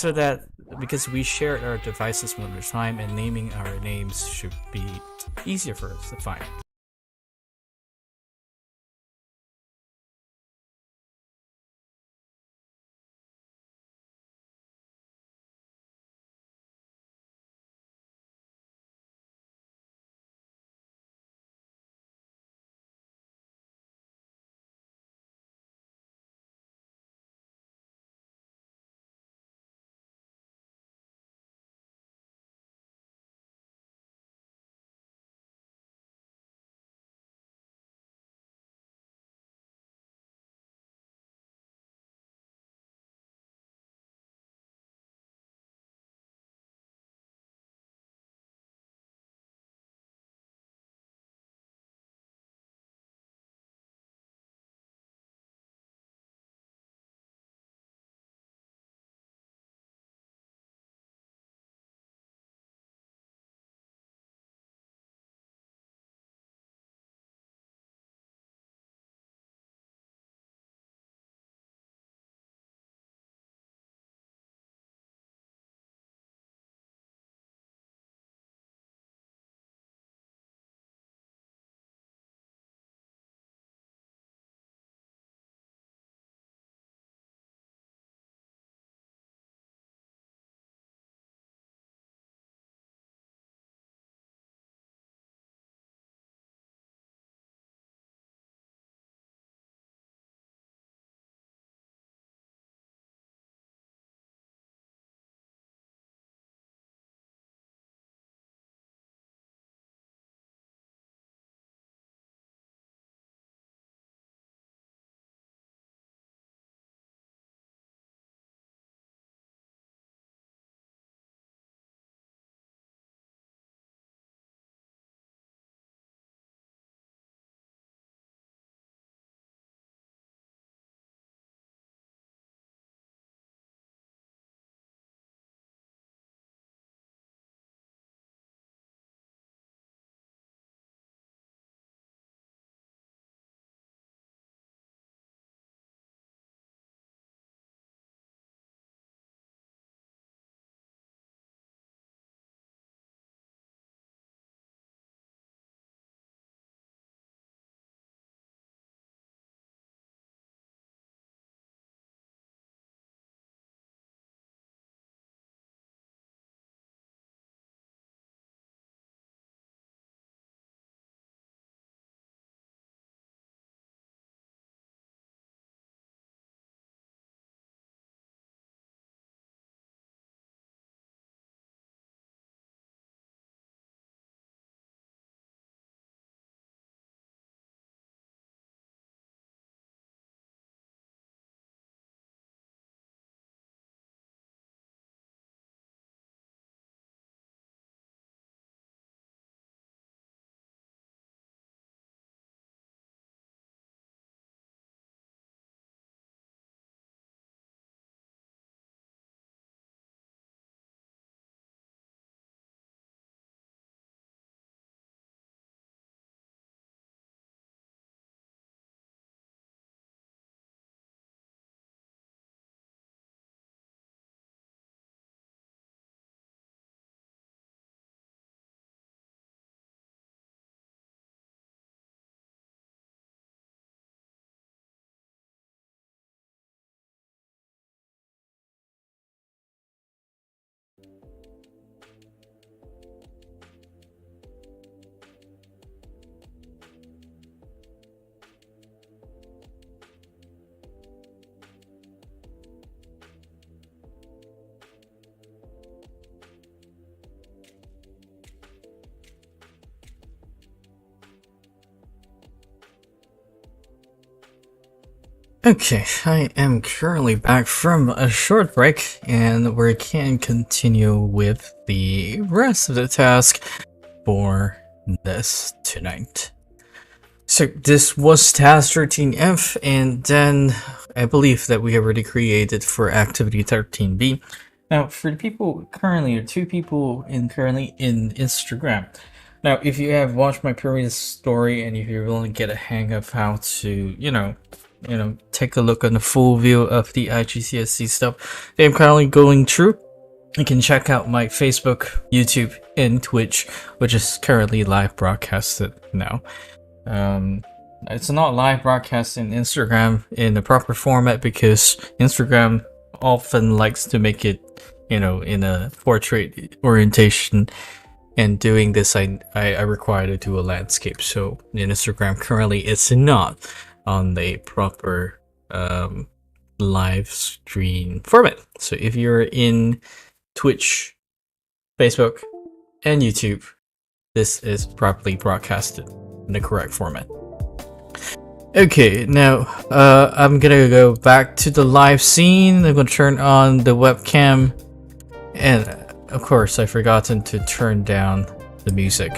So that because we shared our devices one at a time and naming our names should be easier for us to find. Okay, I am currently back from a short break, and we can continue with the rest of the task for this tonight. So this was task 13F, and then I believe that we already created for activity 13B. Now, for the people currently, or two people currently in Instagram. Now, if you have watched my previous story and if you're willing to get a hang of how to, take a look on the full view of the IGCSE stuff that I'm currently going through, you can check out my Facebook, YouTube, and Twitch, which is currently live broadcasted now. It's not live broadcast in Instagram in the proper format because Instagram often likes to make it, in a portrait orientation. And doing this, I require to do a landscape. So in Instagram currently, it's not on the proper live stream format. So if you're in Twitch, Facebook, and YouTube, this is properly broadcasted in the correct format. Okay, now I'm gonna go back to the live scene. I'm gonna turn on the webcam, and of course I've forgotten to turn down the music.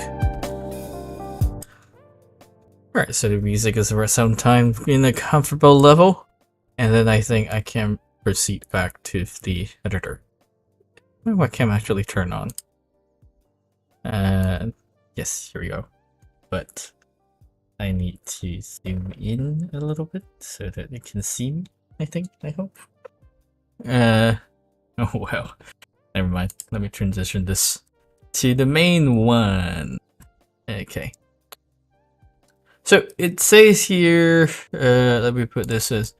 Alright, so the music is sometime in a comfortable level, and then I think I can proceed back to the editor. My webcam actually turn on. Yes, here we go. But I need to zoom in a little bit so that you can see me, I hope. Oh well. Never mind. Let me transition this to the main one. Okay. So it says here, let me put this as,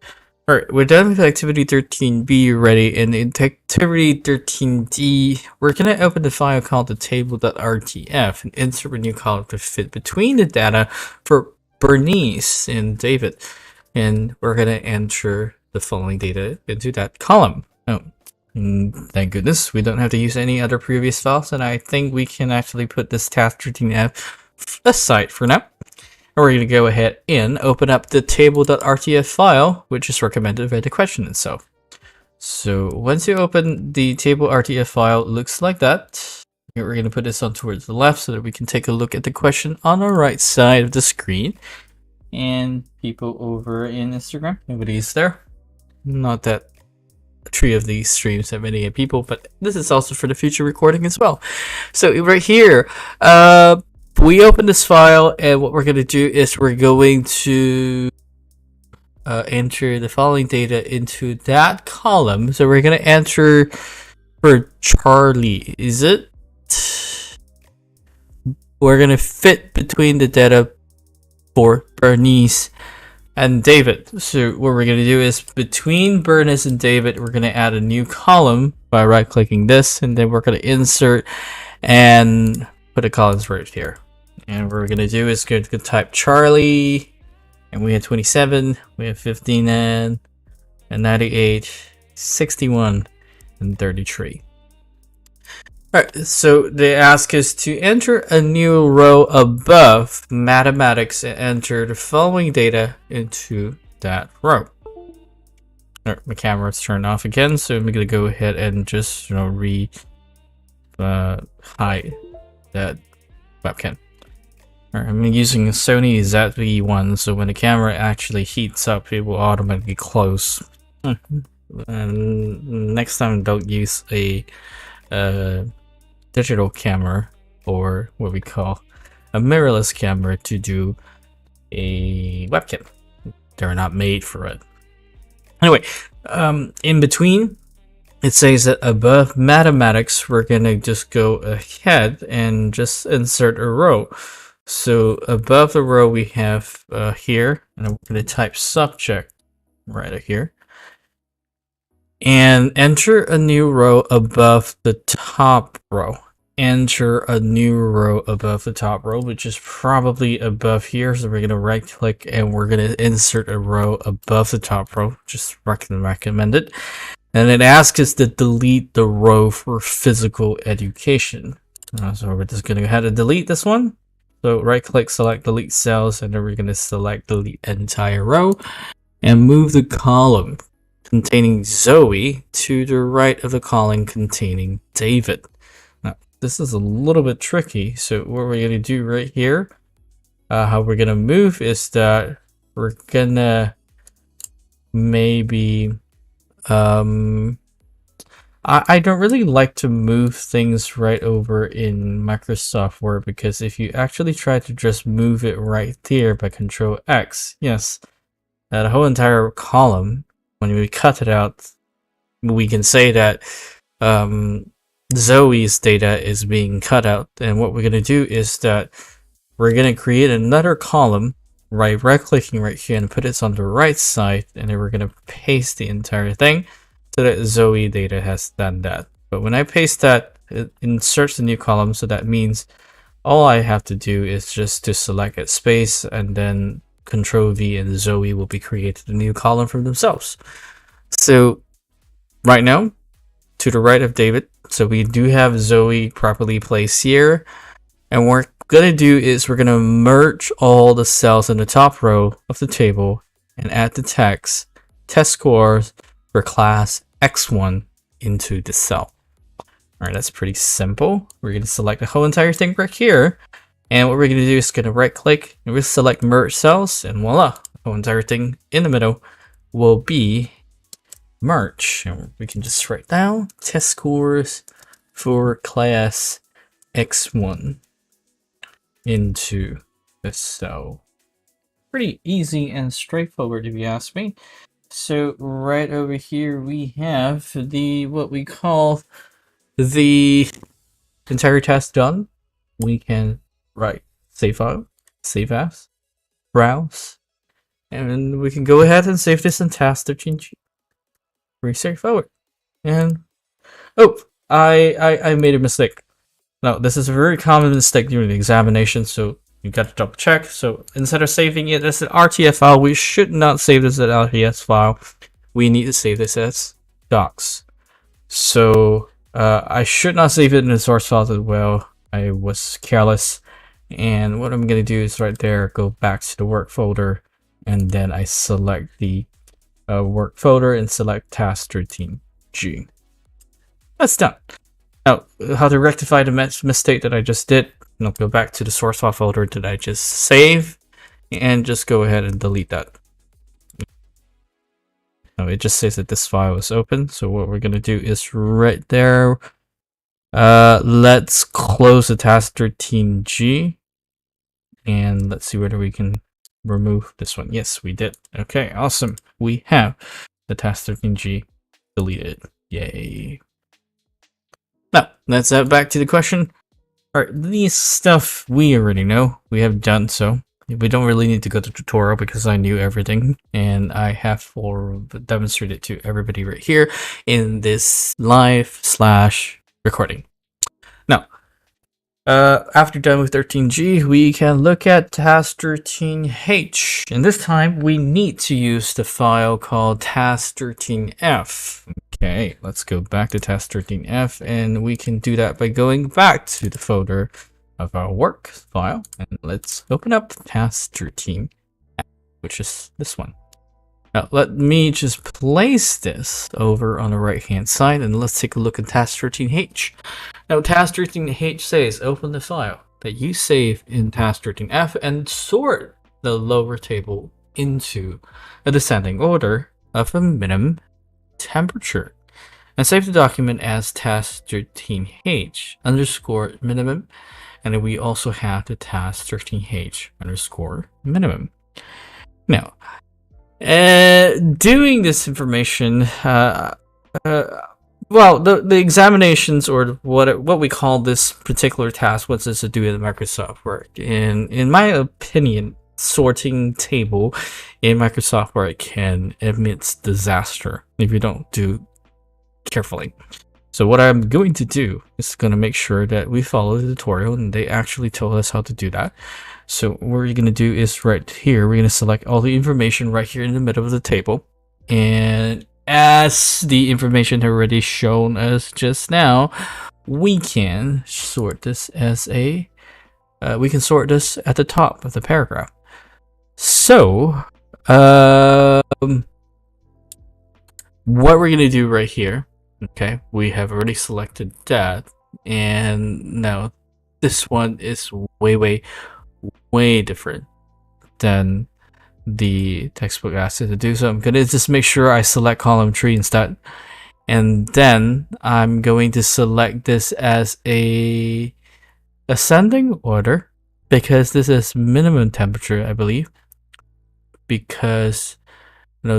alright, we're done with activity 13B already, and in activity 13D, we're gonna open the file called the table.rtf and insert a new column to fit between the data for Bernice and David. And we're gonna enter the following data into that column. Oh, thank goodness, we don't have to use any other previous files, and I think we can actually put this task 13F aside for now. And we're going to go ahead and open up the table.rtf file, which is recommended by the question itself. So once you open the table.rtf file, it looks like that. We're going to put this on towards the left so that we can take a look at the question on the right side of the screen. And people over in Instagram, nobody's there. Not that three of these streams have many people, but this is also for the future recording as well. So right here, we open this file, and what we're going to do is we're going to enter the following data into that column. So we're going to enter for Charlie. Is it? We're going to fit between the data for Bernice and David. So what we're going to do is between Bernice and David, we're going to add a new column by right-clicking this, and then we're going to insert and put the columns right here. And what we're going to do is going to type Charlie, and we have 27, we have 59, and 98, 61, and 33. Alright, so they ask us to enter a new row above mathematics and enter the following data into that row. Alright, my camera's turned off again, so I'm going to go ahead and just, hide that webcam. I'm using a Sony ZV-1, so when the camera actually heats up, it will automatically close. And next time, don't use a digital camera, or what we call a mirrorless camera, to do a webcam. They're not made for it. Anyway, in between, it says that above mathematics, we're gonna just go ahead and just insert a row. So above the row we have here, and I'm going to type subject right here, and enter a new row above the top row. Enter a new row above the top row, which is probably above here. So we're going to right click and we're going to insert a row above the top row, just recommended. And it asks us to delete the row for physical education. So we're just going to go ahead and delete this one. So right click, select delete cells, and then we're going to select delete entire row. and move the column containing Zoe to the right of the column containing David. Now, this is a little bit tricky, so what we're going to do right here, how we're going to move is that we're going to maybe, I don't really like to move things right over in Microsoft Word, because if you actually try to just move it right there by Control X, yes, the whole entire column, when we cut it out, we can say that Zoe's data is being cut out. And what we're going to do is that we're going to create another column, right clicking right here and put it on the right side, and then we're going to paste the entire thing so that Zoe data has done that. But when I paste that, it inserts a new column, so that means all I have to do is just to select a space, and then Control V, and Zoe will be created a new column for themselves. So right now, to the right of David, so we do have Zoe properly placed here, and what we're gonna do is we're gonna merge all the cells in the top row of the table and add the text test scores for class X1 into the cell. Alright, that's pretty simple. We're gonna select the whole entire thing right here, and what we're gonna do is gonna right click and we'll select merge cells, and voila, the whole entire thing in the middle will be merge. And we can just write down test scores for class X1 into the cell. Pretty easy and straightforward, if you ask me. So right over here we have the what we call the entire task done. We can write save file, save as, browse, and we can go ahead and save this in task 13G. Very straightforward. And oh, I made a mistake. Now, this is a very common mistake during the examination, so you got to double check. So instead of saving it as an RTF file, we should not save this as an RTS file. We need to save this as docs. So I should not save it in the source file as well. I was careless. And what I'm going to do is right there, go back to the work folder, and then I select the work folder and select task 13G. That's done. Now, how to rectify the mistake that I just did, I'll go back to the source file folder that I just saved, and just go ahead and delete that. Now, it just says that this file is open, so what we're going to do is right there, let's close the task 13G, and let's see whether we can remove this one. Yes, we did. Okay, awesome. We have the task 13G deleted. Yay. Now, let's back to the question. Alright, these stuff we already know. We have done so. We don't really need to go to tutorial because I knew everything, and I have demonstrated to everybody right here in this live/recording. Now, after done with 13G, we can look at task 13H, and this time we need to use the file called task 13F. Okay, let's go back to task 13F, and we can do that by going back to the folder of our work file, and let's open up task 13F, which is this one. Now, let me just place this over on the right hand side, and let's take a look at task 13H. Now, task 13H says open the file that you save in task 13F and sort the lower table into a descending order of a minimum temperature, and save the document as task 13H underscore minimum, and then we also have the task 13H underscore minimum. Now, doing this information, well, the examinations, or what we call this particular task, what's this to do with Microsoft Word? In my opinion, sorting table in Microsoft Word can admit disaster if you don't do carefully. So what I'm going to do is going to make sure that we follow the tutorial, and they actually told us how to do that. So what we're going to do is right here, we're going to select all the information right here in the middle of the table, and as the information already shown us just now, we can sort this as we can sort this at the top of the paragraph. So What we're gonna do right here, okay, we have already selected that, and now this one is way different than the textbook asks us to do. So I'm gonna just make sure I select column 3 instead, and then I'm going to select this as a ascending order because this is minimum temperature, I believe, because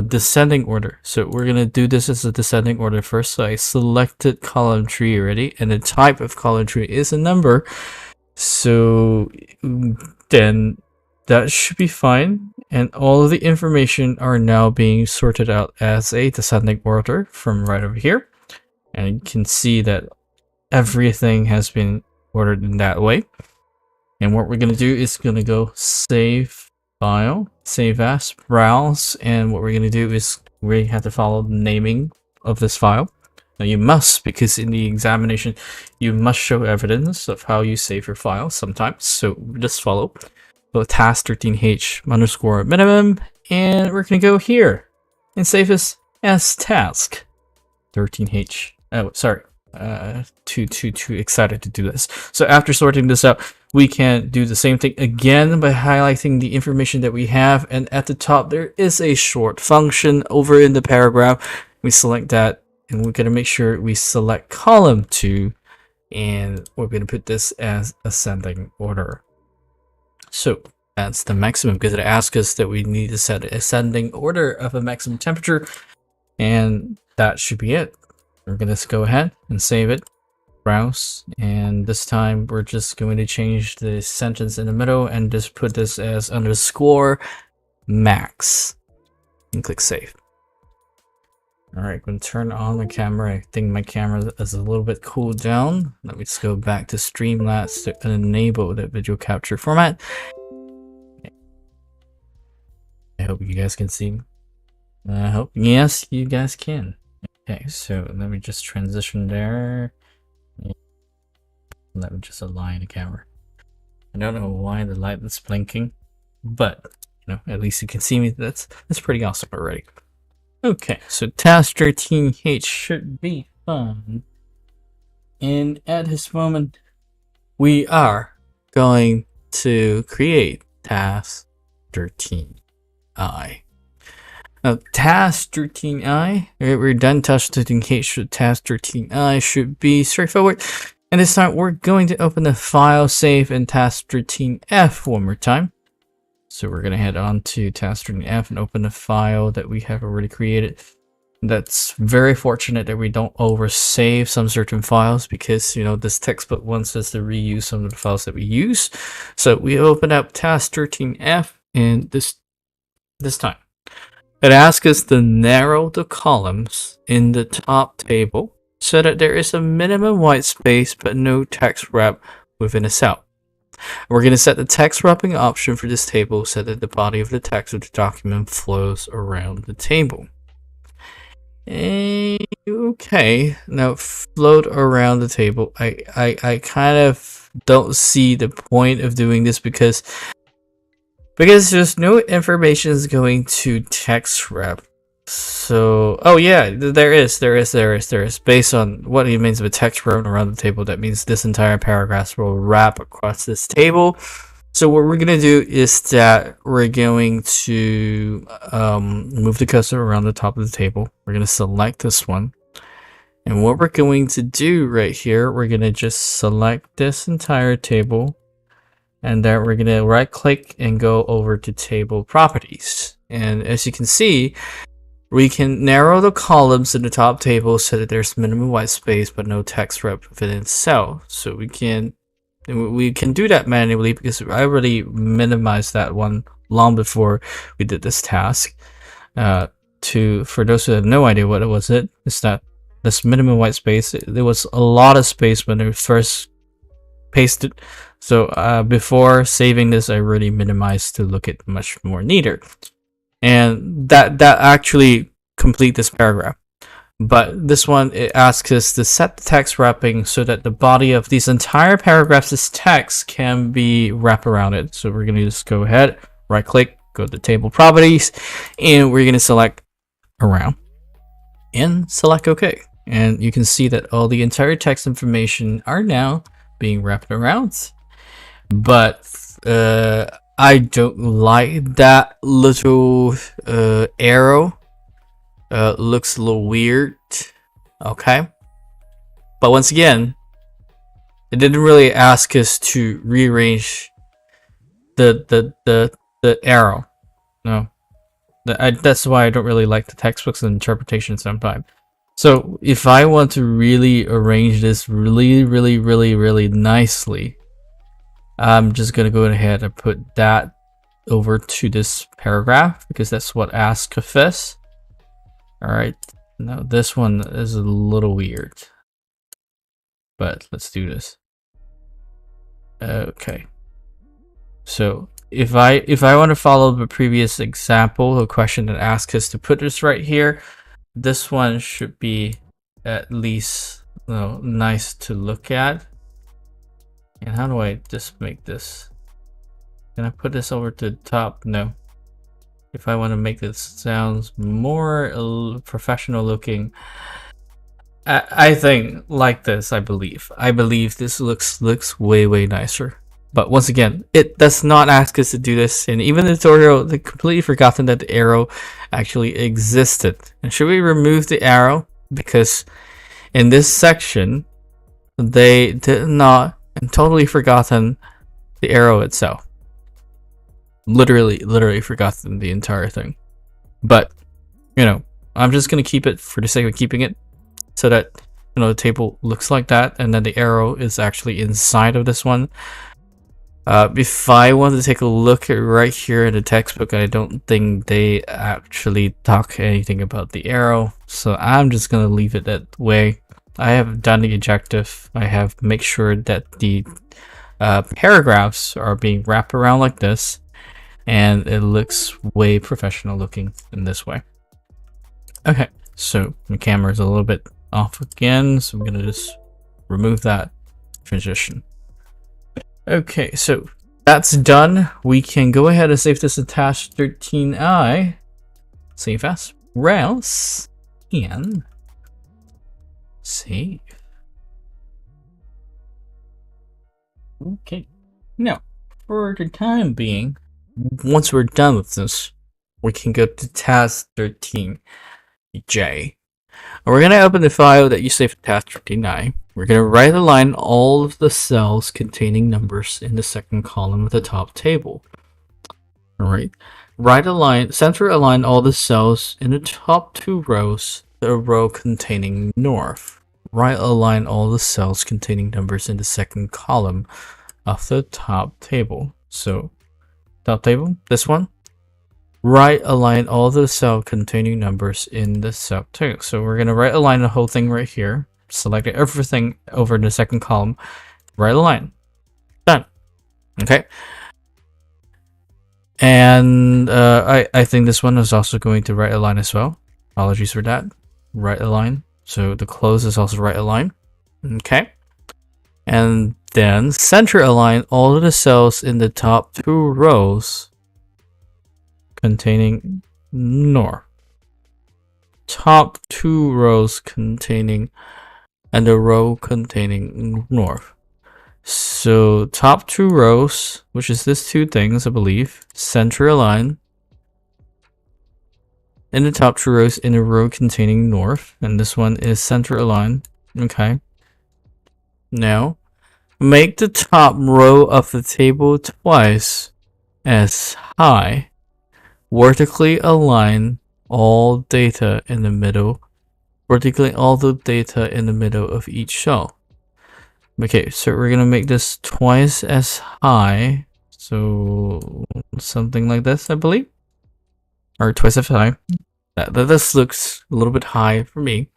descending order. So we're gonna do this as a descending order first. So I selected column 3 already, and the type of column 3 is a number. So then that should be fine, and all of the information are now being sorted out as a descending order from right over here, and you can see that everything has been ordered in that way. And what we're gonna do is gonna go save file, save as, browse, and what we're going to do is we have to follow the naming of this file. Now you must, because in the examination you must show evidence of how you save your file sometimes, so just follow. So task13h underscore minimum, and we're going to go here and save this as task 13h. Oh, sorry. Too excited to do this. So after sorting this out, we can do the same thing again by highlighting the information that we have, and at the top there is a short function over in the paragraph. We select that, and we're going to make sure we select column 2, and we're going to put this as ascending order. So that's the maximum, because it asks us that we need to set ascending order of a maximum temperature, and that should be it. We're going to go ahead and save it, browse, and this time we're just going to change the sentence in the middle and just put this as underscore max, and click save. Alright, I'm going to turn on the camera. I think my camera is a little bit cooled down. Let me just go back to Streamlabs to enable the video capture format. I hope you guys can see me. I hope, yes, you guys can. Okay, so let me just transition there. Let me just align the camera. I don't know why the light is blinking, but at least you can see me. That's pretty awesome already. Okay, so task 13h should be fun. And at this moment, we are going to create task 13i. Now, task 13i, we're done. Task 13h, so task 13i should be straightforward. And this time, we're going to open the file, save, and task 13f one more time. So we're going to head on to task 13f and open the file that we have already created. That's very fortunate that we don't oversave some certain files, because this textbook wants us to reuse some of the files that we use. So we open up task 13f, and this time it asks us to narrow the columns in the top table so that there is a minimum white space but no text wrap within a cell. We're going to set the text wrapping option for this table so that the body of the text of the document flows around the table. Okay, now float around the table. I kind of don't see the point of doing this because there's no information is going to text wrap. So, oh yeah, there is. Based on what it means of a text wrap around the table, that means this entire paragraph will wrap across this table. So what we're gonna do is that we're going to move the cursor around the top of the table. We're gonna select this one. And what we're going to do right here, we're gonna just select this entire table. And then we're going to right click and go over to table properties. And as you can see, we can narrow the columns in the top table so that there's minimum white space but no text wrap within a cell. So we can do that manually because I already minimized that one long before we did this task. For those who have no idea what it was, it's that this minimum white space, there was a lot of space when it first pasted. So before saving this, I really minimized to look at much more neater, and that actually complete this paragraph. But this one, it asks us to set the text wrapping so that the body of these entire paragraphs, this text, can be wrapped around it. So we're gonna just go ahead, right click, go to table properties, and we're going to select around and select OK. And you can see that all the entire text information are now being wrapped around. But I don't like that little arrow. Looks a little weird. Okay. But once again, it didn't really ask us to rearrange the arrow. No. That's why I don't really like the textbooks and interpretation sometimes. So if I want to really arrange this really nicely, I'm just gonna go ahead and put that over to this paragraph because that's what ask of us. Alright, now this one is a little weird, but let's do this. Okay, so if I want to follow the previous example, a question that asks us to put this right here, this one should be at least, you know, nice to look at. And how do I just make this? Can I put this over to the top? No. If I want to make this sounds more professional looking, I think like this. I believe this looks way nicer. But once again, it does not ask us to do this, and even the tutorial, they completely forgotten that the arrow actually existed. And should we remove the arrow? Because in this section, they did not, and totally forgotten the arrow itself. Literally forgotten the entire thing. But, you know, I'm just gonna keep it for the sake of keeping it, so that, you know, the table looks like that, and then the arrow is actually inside of this one. If I want to take a look at right here in the textbook, I don't think they actually talk anything about the arrow, so I'm just gonna leave it that way. I have done the objective. I have make sure that the paragraphs are being wrapped around like this, and it looks way professional looking in this way. Okay, so the camera is a little bit off again, so I'm gonna just remove that transition. Okay, so that's done. We can go ahead and save this attached 13i, save as, browse, and save. Okay, now for the time being, once we're done with this, we can go to task 13j. We're going to open the file that you saved for task 13i. We're going to right align all of the cells containing numbers in the second column of the top table. Alright, center align all the cells in the top two rows, the row containing north. Right align all the cells containing numbers in the second column of the top table. So, top table, this one. Right align all the cell containing numbers in the sub table. So we're gonna right align the whole thing right here. Select everything over in the second column. Right align. Done. Okay. And I think this one is also going to right align as well. Apologies for that. Right align. So the close is also right align. Okay. And then center align all of the cells in the top two rows containing north. Top two rows containing, and the row containing north. So top two rows, which is this two things, I believe, center align in the top two rows in a row containing north, and this one is center align. Okay. Now, make the top row of the table twice as high. Vertically align all data in the middle. Vertically all the data in the middle of each cell. Okay, so we're gonna make this twice as high. So something like this, I believe. Or twice as high. This looks a little bit high for me.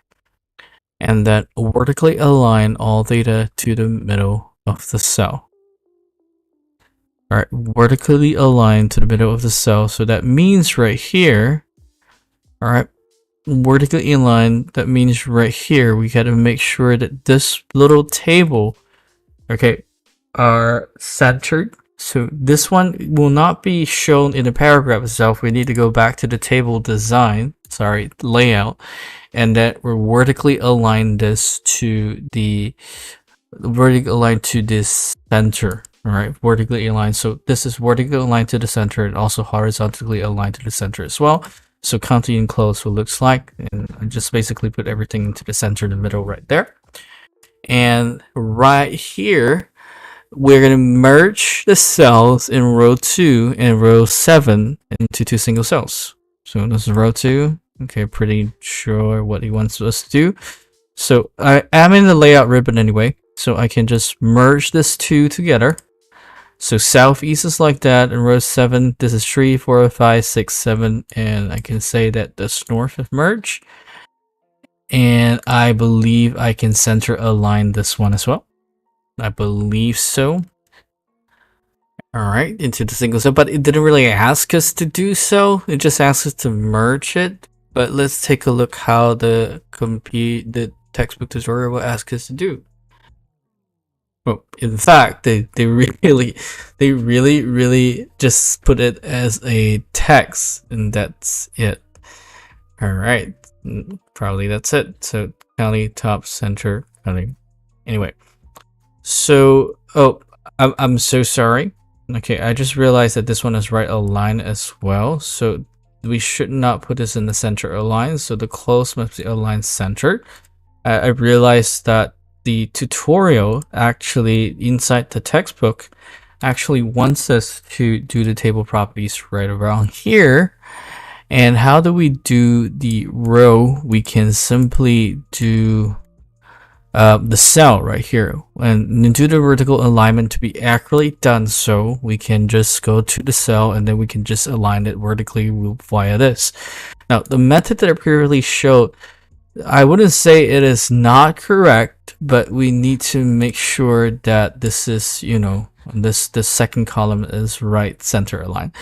And then vertically align all data to the middle of the cell. Alright, vertically align to the middle of the cell. So that means right here, alright, vertically align, that means right here, we gotta make sure that this little table, okay, are centered. So this one will not be shown in the paragraph itself. We need to go back to the table design, layout, and that we're vertically align this to the this center. All right, vertically aligned. So this is vertically aligned to the center and also horizontally aligned to the center as well. So counting close what looks like, and I just basically put everything into the center in the middle right there. And right here, we're going to merge the cells in row 2 and row 7 into 2 single cells. So this is row 2. Okay, pretty sure what he wants us to do. So I am in the layout ribbon anyway, so I can just merge this 2 together. So southeast is like that, and row 7, this is 3, 4, 5, 6, 7, and I can say that that's north of merge. And I believe I can center align this one as well. I believe so. Alright, into the single cell, but it didn't really ask us to do so. It just asked us to merge it. But let's take a look how the textbook tutorial will ask us to do. Well, in fact, they really just put it as a text, and that's it. All right, probably that's it. So county, top, center, county. Anyway, so I'm so sorry. Okay, I just realized that this one is right aligned as well. So we should not put this in the center aligned. So the close must be aligned center. I realized that the tutorial actually inside the textbook actually wants us to do the table properties right around here. And how do we do the row? We can simply do the cell right here, and do the vertical alignment to be accurately done. So we can just go to the cell and then we can just align it vertically via this. Now the method that I previously showed, I wouldn't say it is not correct, but we need to make sure that this is, you know, this second column is right center aligned.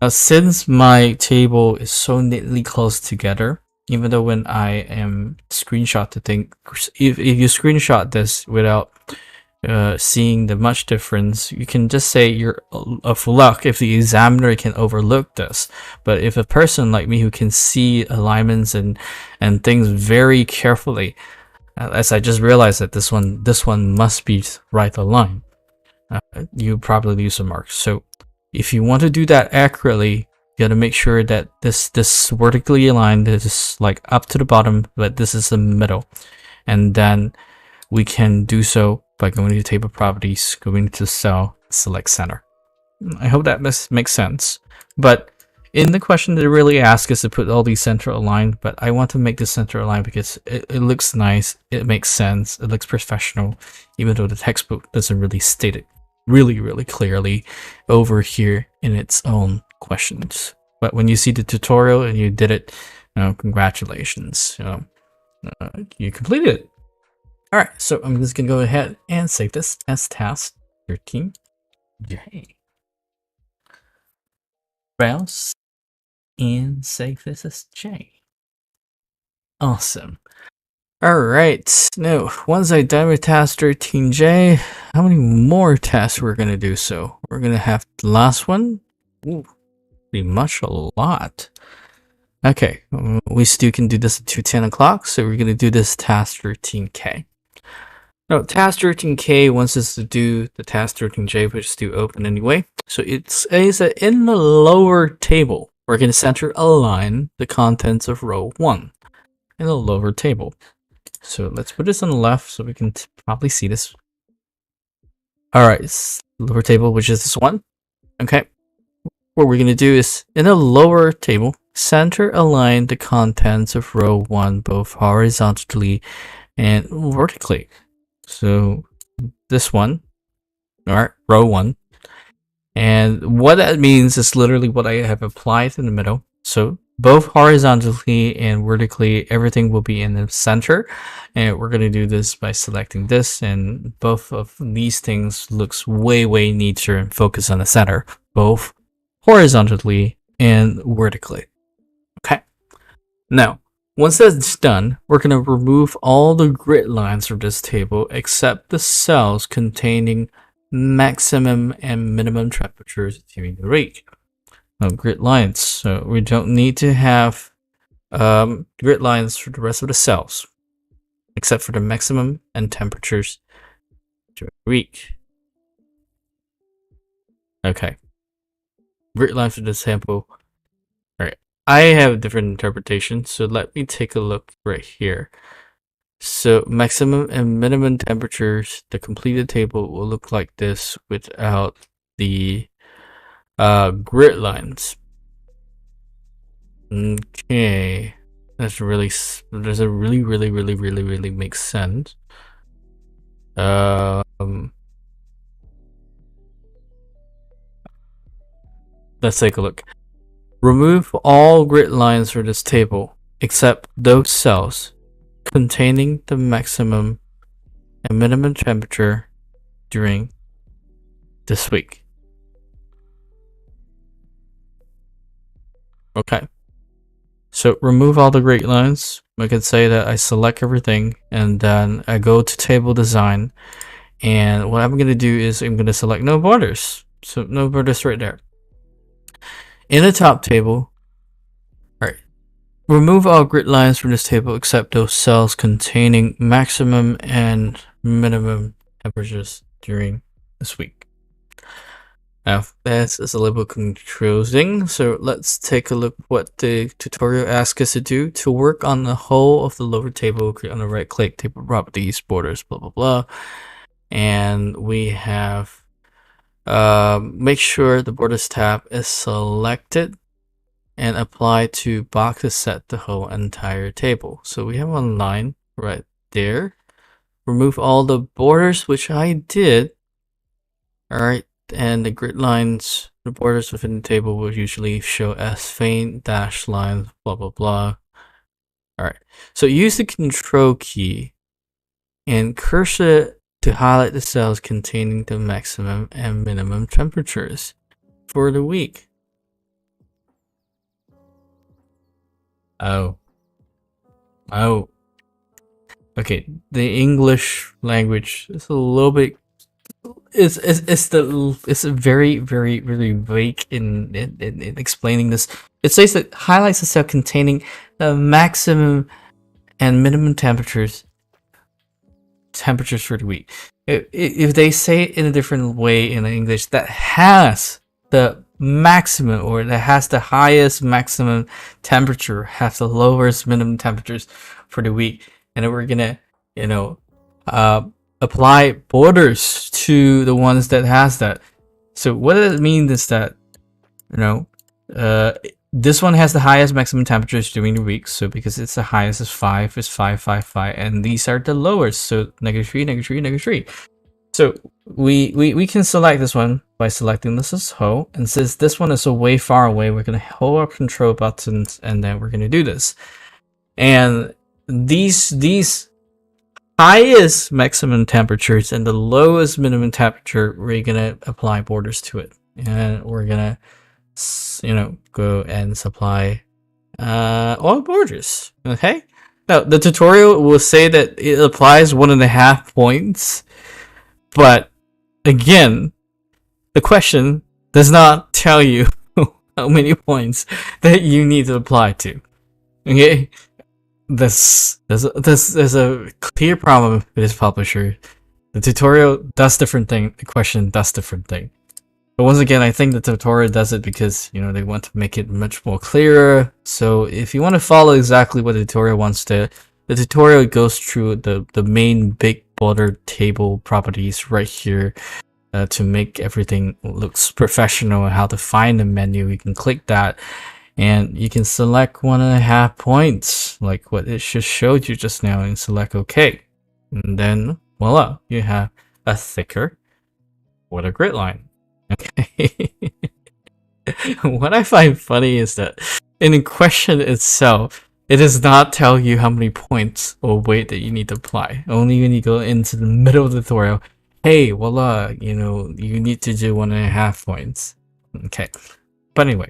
Now, since my table is so neatly close together, even though when I am screenshot the thing, if you screenshot this without seeing the much difference, you can just say you're of luck if the examiner can overlook this. But if a person like me who can see alignments and things very carefully, as I just realized that this one must be right aligned, you probably lose some marks. So if you want to do that accurately, you gotta make sure that this vertically aligned is like up to the bottom, but this is the middle, and then we can do so by going to table properties, going to cell, select center. I hope that makes sense. But in the question, they really ask us to put all these center aligned, but I want to make this center aligned because it looks nice, it makes sense, it looks professional, even though the textbook doesn't really state it really clearly over here in its own questions. But when you see the tutorial and you did it, congratulations, you completed it. All right, so I'm just gonna go ahead and save this as task 13J. Browse and save this as J. Awesome. All right, now once I'm done with task 13J, how many more tasks we're gonna do? So we're gonna have the last one. Ooh, pretty much a lot. Okay, we still can do this until 10 o'clock, so we're gonna do this task 13K. Now, task 13K wants us to do the task 13J, which is still open anyway. So it says that in the lower table, we're going to center align the contents of row 1 in the lower table. So let's put this on the left so we can probably see this. All right, lower table, which is this one. Okay, what we're going to do is in the lower table, center align the contents of row 1 both horizontally and vertically. So this one, all right, row 1. And what that means is literally what I have applied in the middle. So both horizontally and vertically, everything will be in the center. And we're going to do this by selecting this. And both of these things looks way neater and focus on the center, both horizontally and vertically. Okay. Now, once that's done, we're going to remove all the grid lines from this table except the cells containing maximum and minimum temperatures during the week. Now, grid lines. So we don't need to have grid lines for the rest of the cells, except for the maximum and temperatures during the week. Okay. Grid lines for the sample. Alright. I have a different interpretation, so let me take a look right here. So maximum and minimum temperatures, the completed table will look like this without the grid lines. Okay, that's really makes sense. Let's take a look. Remove all grid lines for this table except those cells containing the maximum and minimum temperature during this week. Okay. So remove all the grid lines. I can say that I select everything and then I go to table design. And what I'm going to do is I'm going to select no borders. So no borders right there. In the top table, all right, remove all grid lines from this table except those cells containing maximum and minimum temperatures during this week. Now, this is a little bit confusing, so let's take a look what the tutorial asks us to do. To work on the whole of the lower table, click on the right click, table properties, borders, blah, blah, blah. And we have make sure the borders tab is selected and apply to boxes set the whole entire table. So we have one line right there. Remove all the borders, which I did. All right, and the grid lines, the borders within the table will usually show as faint dashed lines, blah, blah, blah. All right, so use the control key and cursor to highlight the cells containing the maximum and minimum temperatures for the week. Oh. Okay, the English language is a little bit. It's very vague in explaining this. It says that highlights the cell containing the maximum and minimum temperatures for the week. If they say it in a different way in English, that has the maximum or that has the highest maximum temperature have the lowest minimum temperatures for the week, and then we're gonna apply borders to the ones that has that. So what it means is that this one has the highest maximum temperatures during the week, so because it's the highest is 5, is 5, 5, 5, and these are the lowest, so -3, -3, -3. So we can select this one by selecting this as whole, and since this one is so way far away, we're gonna hold our control buttons and then we're gonna do this. And these highest maximum temperatures and the lowest minimum temperature, we're gonna apply borders to it, and we're gonna go and supply all borders. Okay, now the tutorial will say that it applies 1.5 points, but again, the question does not tell you how many points that you need to apply to. Okay, there's a clear problem with this publisher. The tutorial does different thing, the question does different thing. But once again, I think the tutorial does it because they want to make it much more clearer. So if you want to follow exactly what the tutorial wants to, the tutorial goes through the main big border table properties right here to make everything looks professional, and how to find the menu. You can click that and you can select 1.5 points like what it just showed you just now and select OK. And then voila, you have a thicker border grid line. Okay. What I find funny is that in the question itself, it does not tell you how many points or weight that you need to apply. Only when you go into the middle of the tutorial, hey, voila, you need to do 1.5 points. Okay. But anyway,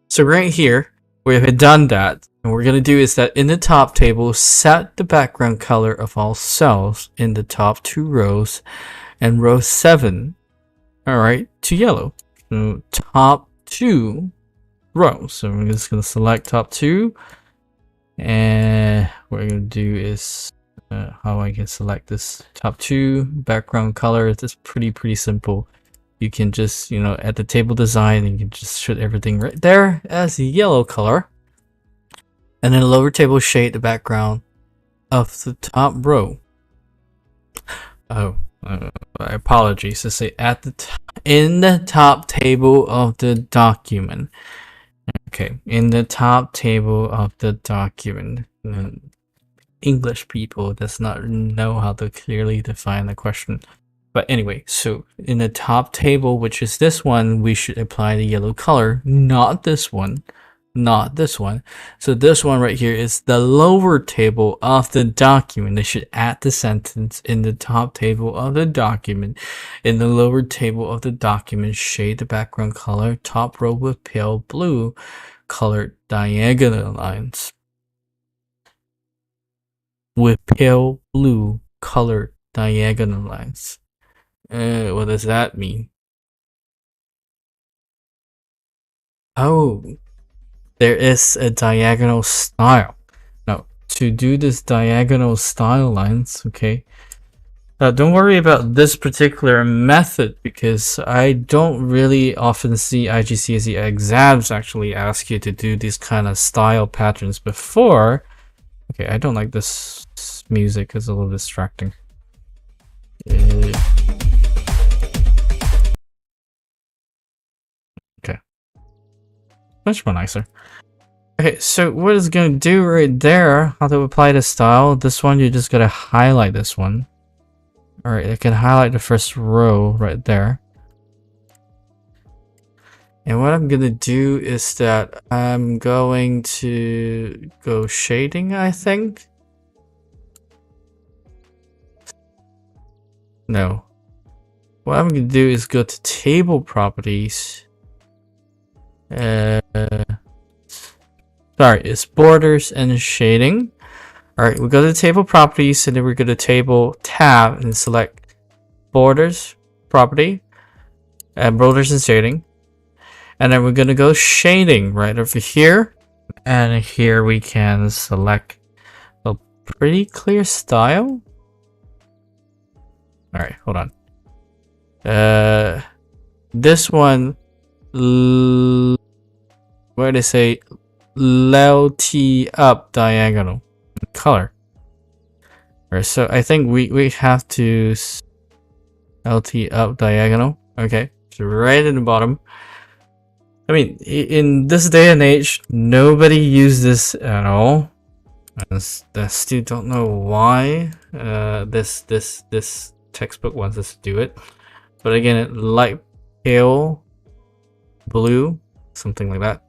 so right here, we've done that. And what we're going to do is that in the top table, set the background color of all cells in the top 2 rows, and row 7 Alright, to yellow. So top 2 rows. So we're just gonna select top 2. And what we're gonna do is how I can select this top 2 background color. It's pretty simple. You can just, at the table design, you can just shoot everything right there as a yellow color. And then lower table shade the background of the top row. Oh, apologies. To say in the top table of the document. Okay, in the top table of the document. English people does not know how to clearly define the question. But anyway, so in the top table, which is this one, we should apply the yellow color, not this one. Not this one. So this one right here is the lower table of the document. They should add the sentence in the top table of the document. In the lower table of the document, shade the background color, top row with pale blue colored diagonal lines. With pale blue colored diagonal lines. What does that mean? Oh, there is a diagonal style. Now, to do this diagonal style lines, okay, don't worry about this particular method because I don't really often see IGCSE exams actually ask you to do these kind of style patterns before. Okay, I don't like this music, it's a little distracting. Okay. Much more nicer. Okay, so what it's gonna do right there, how to apply the style, this one, you just gotta highlight this one. Alright, I can highlight the first row right there. And what I'm gonna do is that I'm going to go shading, I think. No. What I'm gonna do is go to table properties. Sorry, it's borders and shading. Alright, we go to table properties and then we go to table tab and select borders property and borders and shading. And then we're gonna go shading right over here. And here we can select a pretty clear style. Alright, hold on. This one, where they say LT up diagonal color. Alright, so I think we have to LT up diagonal. Okay, so right in the bottom. I mean, in this day and age, nobody uses this at all. I still don't know why this textbook wants us to do it. But again, light pale blue, something like that.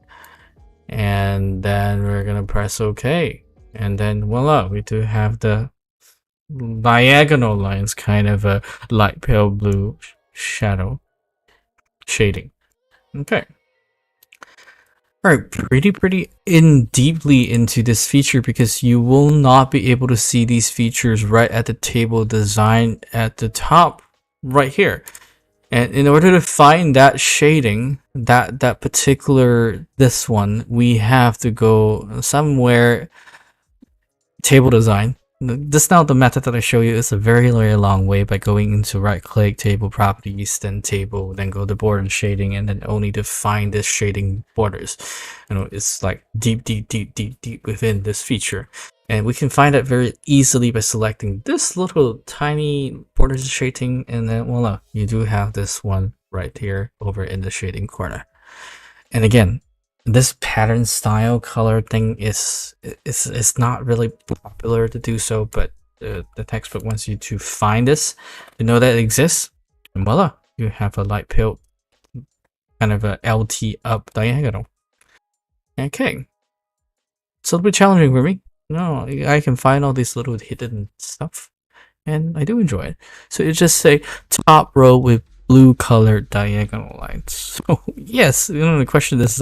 And then we're gonna press OK. And then voila, we do have the diagonal lines, kind of a light pale blue shadow shading. Okay. Alright, pretty deeply into this feature because you will not be able to see these features right at the table design at the top right here. And in order to find that shading, that particular, this one, we have to go somewhere table design. This now the method that I show you is a very long way by going into right click table properties, then table, then go to border and shading, and then only to find this shading borders. It's like deep within this feature. And we can find that very easily by selecting this little tiny borders shading, and then voila, you do have this one right here over in the shading corner. And again, this pattern style color thing is not really popular to do so, but the textbook wants you to find this, to know that it exists, and voila, you have a light pale kind of a LT up diagonal. Okay, it's a little bit challenging for me. No, I can find all these little hidden stuff, and I do enjoy it. So it just say top row with blue colored diagonal lines. So yes, the question is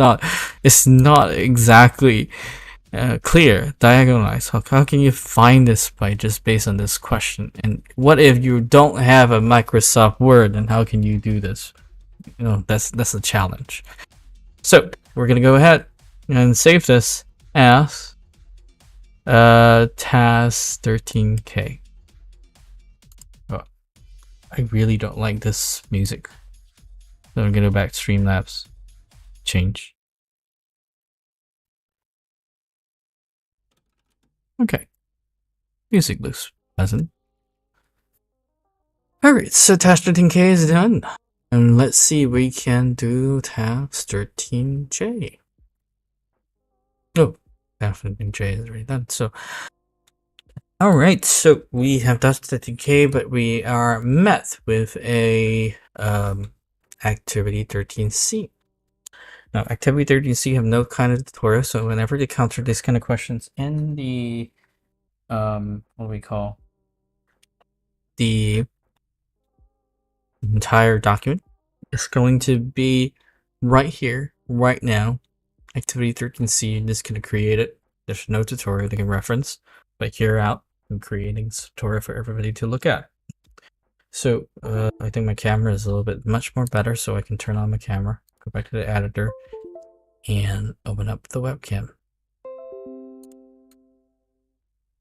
it's not exactly clear. Diagonal lines. How can you find this by just based on this question? And what if you don't have a Microsoft Word, and how can you do this? that's a challenge. So we're gonna go ahead and save this as task 13k. Oh, I really don't like this music. So I'm gonna go back to Streamlabs, change. Okay, music looks pleasant. Alright, so task 13k is done. And let's see, we can do task 13j. Oh, task 13j is already done. So, alright, so we have task 13k, but we are met with a activity 13c. Now, activity 13c have no kind of tutorial, so whenever they encounter these kind of questions in the what do we call the entire document, it's going to be right here, right now. Activity 13c, I'm just going to create it. There's no tutorial they can reference, but here out, I'm creating a tutorial for everybody to look at. So I think my camera is a little bit much more better, so I can turn on my camera, go back to the editor, and open up the webcam.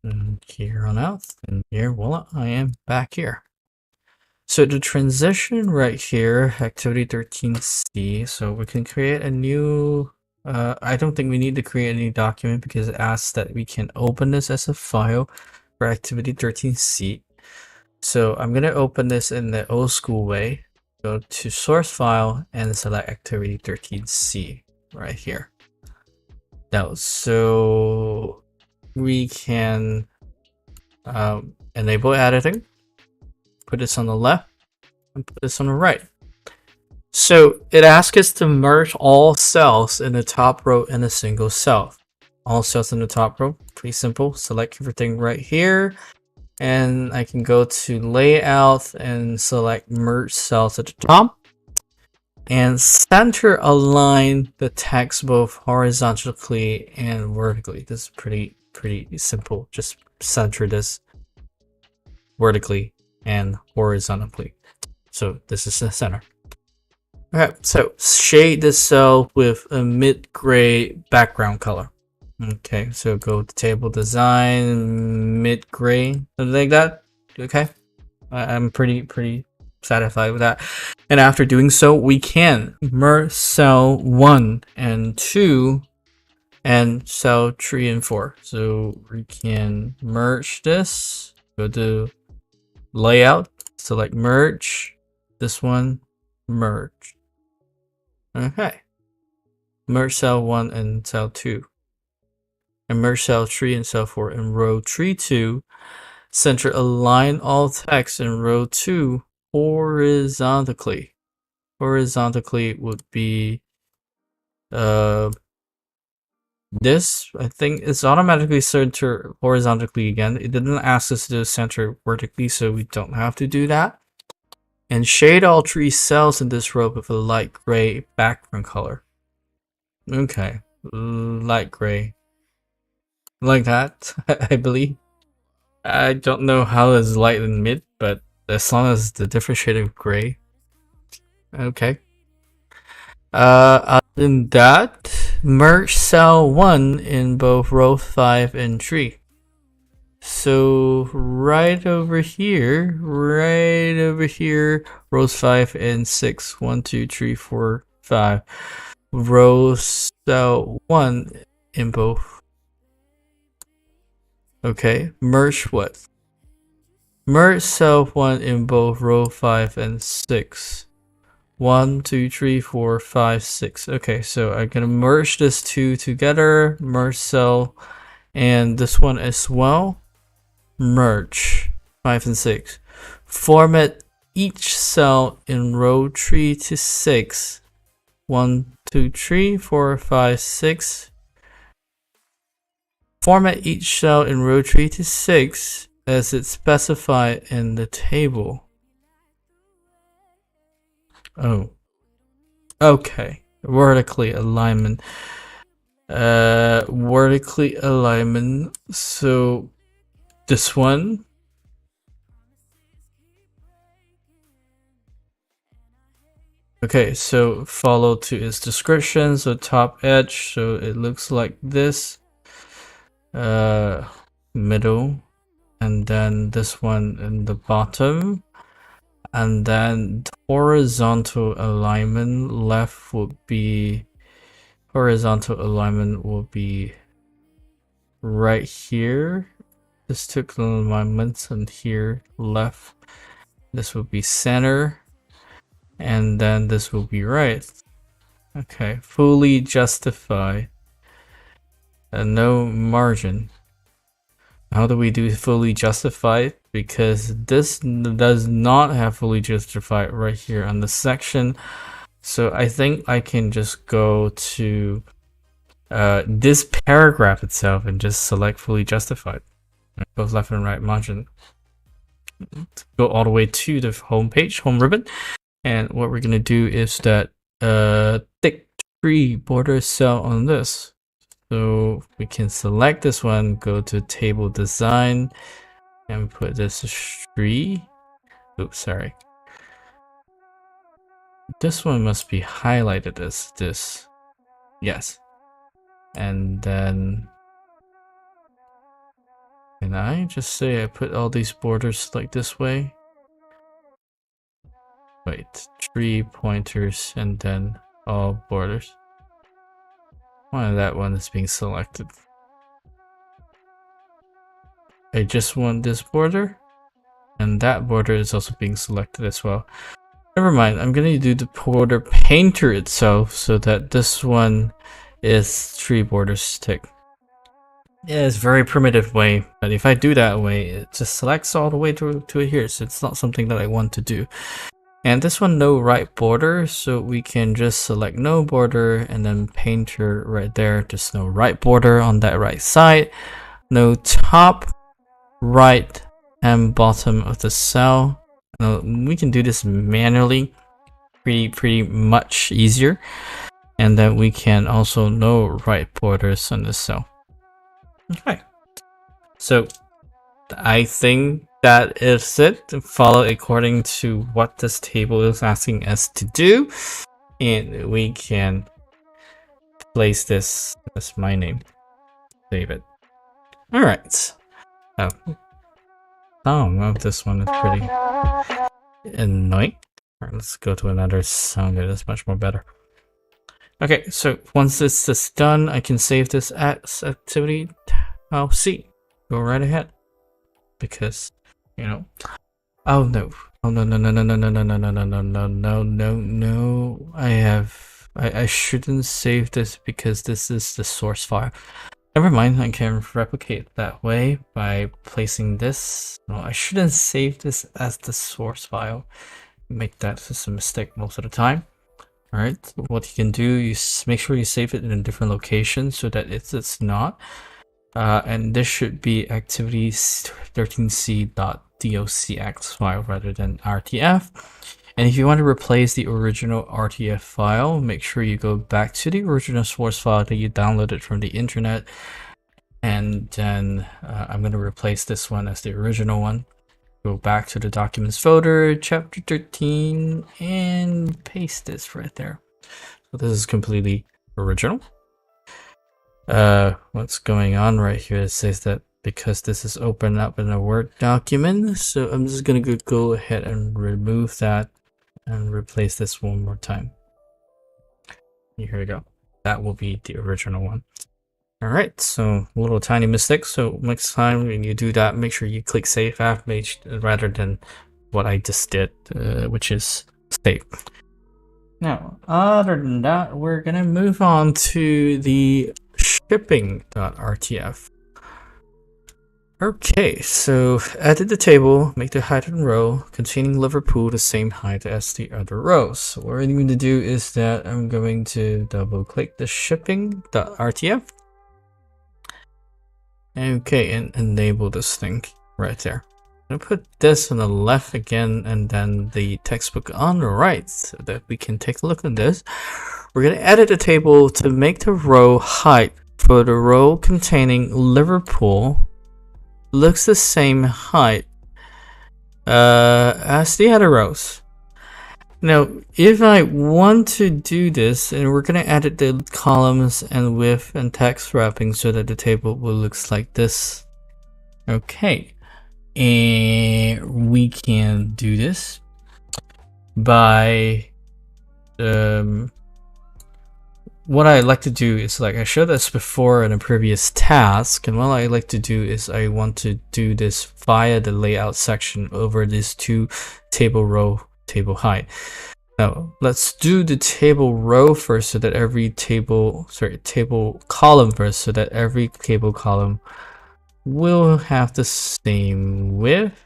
And here on out, and here, voila, I am back here. So the transition right here, activity 13c, so we can create a new, I don't think we need to create any document because it asks that we can open this as a file for activity 13c. So I'm going to open this in the old school way, go to source file and select activity 13c right here. Now, so we can enable editing, put this on the left, and put this on the right. So it asks us to merge all cells in the top row in a single cell. All cells in the top row, pretty simple. Select everything right here, and I can go to layout and select merge cells at the top, and center align the text both horizontally and vertically. This is pretty simple. Just center this vertically and horizontally. So this is the center. Okay, so shade this cell with a mid-gray background color. Okay, so go to table design, mid-gray, something like that. Okay, I'm pretty satisfied with that. And after doing so, we can merge cell 1 and 2 and cell 3 and 4. So we can merge this, go to layout, select merge, this one, merge. Okay. Merge cell 1 and cell 2. And merge cell 3 and cell 4 in row 3, 2. Center align all text in row 2 horizontally. Horizontally would be this. I think it's automatically centered horizontally again. It didn't ask us to center vertically, so we don't have to do that. And shade all 3 cells in this row with a light gray background color. Okay, light gray. Like that, I believe. I don't know how it's light and mid, but as long as the different shade of gray. Okay. Other than that, merge cell 1 in both row 5 and 3. So right over here, rows 5 and 6. 1, 2, 3, 4, 5. Row cell 1 in both. Okay, merge what? Merge cell 1 in both row 5 and 6. 1, 2, 3, 4, 5, 6. Okay, so I'm gonna merge this two together, merge cell, and this one as well. Merge 5 and 6. Format each cell in row 3 to 6. 1, 2, 3, 4, 5, 6. Format each cell in row 3 to 6 as it's specified in the table. Oh. Okay. Vertically alignment. Vertically alignment. So this one. Okay, so follow to its description. So top edge, so it looks like this. Middle, and then this one in the bottom, and then horizontal alignment left would be right here. This took alignments, and here left. This would be center, and then this will be right. Okay, fully justify. And no margin. How do we do fully justified? Because this does not have fully justified right here on the section. So I think I can just go to this paragraph itself and just select fully justified. Both left and right margin. Go all the way to the home page, home ribbon. And what we're gonna do is that thick tree border cell on this. So we can select this one, go to table design, and put this tree. Oops, sorry. This one must be highlighted as this. Yes. And then, can I just say I put all these borders like this way? Wait, tree pointers and then all borders. Why that one is being selected? I just want this border, and that border is also being selected as well. Never mind, I'm gonna do the border painter itself so that this one is tree borders tick. Yeah, it's a very primitive way, but if I do that way, it just selects all the way to here, so it's not something that I want to do. And this one, no right border, so we can just select no border and then painter right there, just no right border on that right side, no top, right, and bottom of the cell. Now, we can do this manually, pretty much easier. And then we can also no right borders on the cell. Okay, so I think that is it. Follow according to what this table is asking us to do, and we can place this as my name. Save it. All right. Oh, well, this one is pretty annoying. All right, let's go to another sound that is much more better. Okay, so once this is done, I can save this as activity. I'll see. Go right ahead. Because, you know. Oh no. Oh no. I shouldn't save this because this is the source file. Never mind, I can replicate that way by placing this. No, I shouldn't save this as the source file. Make that as a mistake most of the time. Alright, what you can do, you make sure you save it in a different location so that it's not. And this should be activities 13c.docx file rather than RTF. And if you want to replace the original RTF file, make sure you go back to the original source file that you downloaded from the internet. And then I'm going to replace this one as the original one. Go back to the documents folder, chapter 13, and paste this right there. So this is completely original. What's going on right here? It says that because this is open up in a Word document, so I'm just gonna go ahead and remove that and replace this one more time. Here we go. That will be the original one. All right, so a little tiny mistake. So next time when you do that, make sure you click Save As rather than what I just did, which is save. Now, other than that, we're gonna move on to the shipping.rtf. Okay, so edit the table, make the height and row containing Liverpool the same height as the other rows. So what I'm going to do is that I'm going to double click the shipping.rtf. Okay, and enable this thing right there. I'm gonna put this on the left again and then the textbook on the right so that we can take a look at this. We're gonna edit the table to make the row height for the row containing Liverpool looks the same height as the other rows. Now, if I want to do this, and we're gonna edit the columns and width and text wrapping so that the table will looks like this. Okay, and we can do this by what I like to do is, like I showed this before in a previous task, and what I like to do is I want to do this via the layout section over these two table row, table height. Now let's do the table row first so that every table column first so that every table column will have the same width.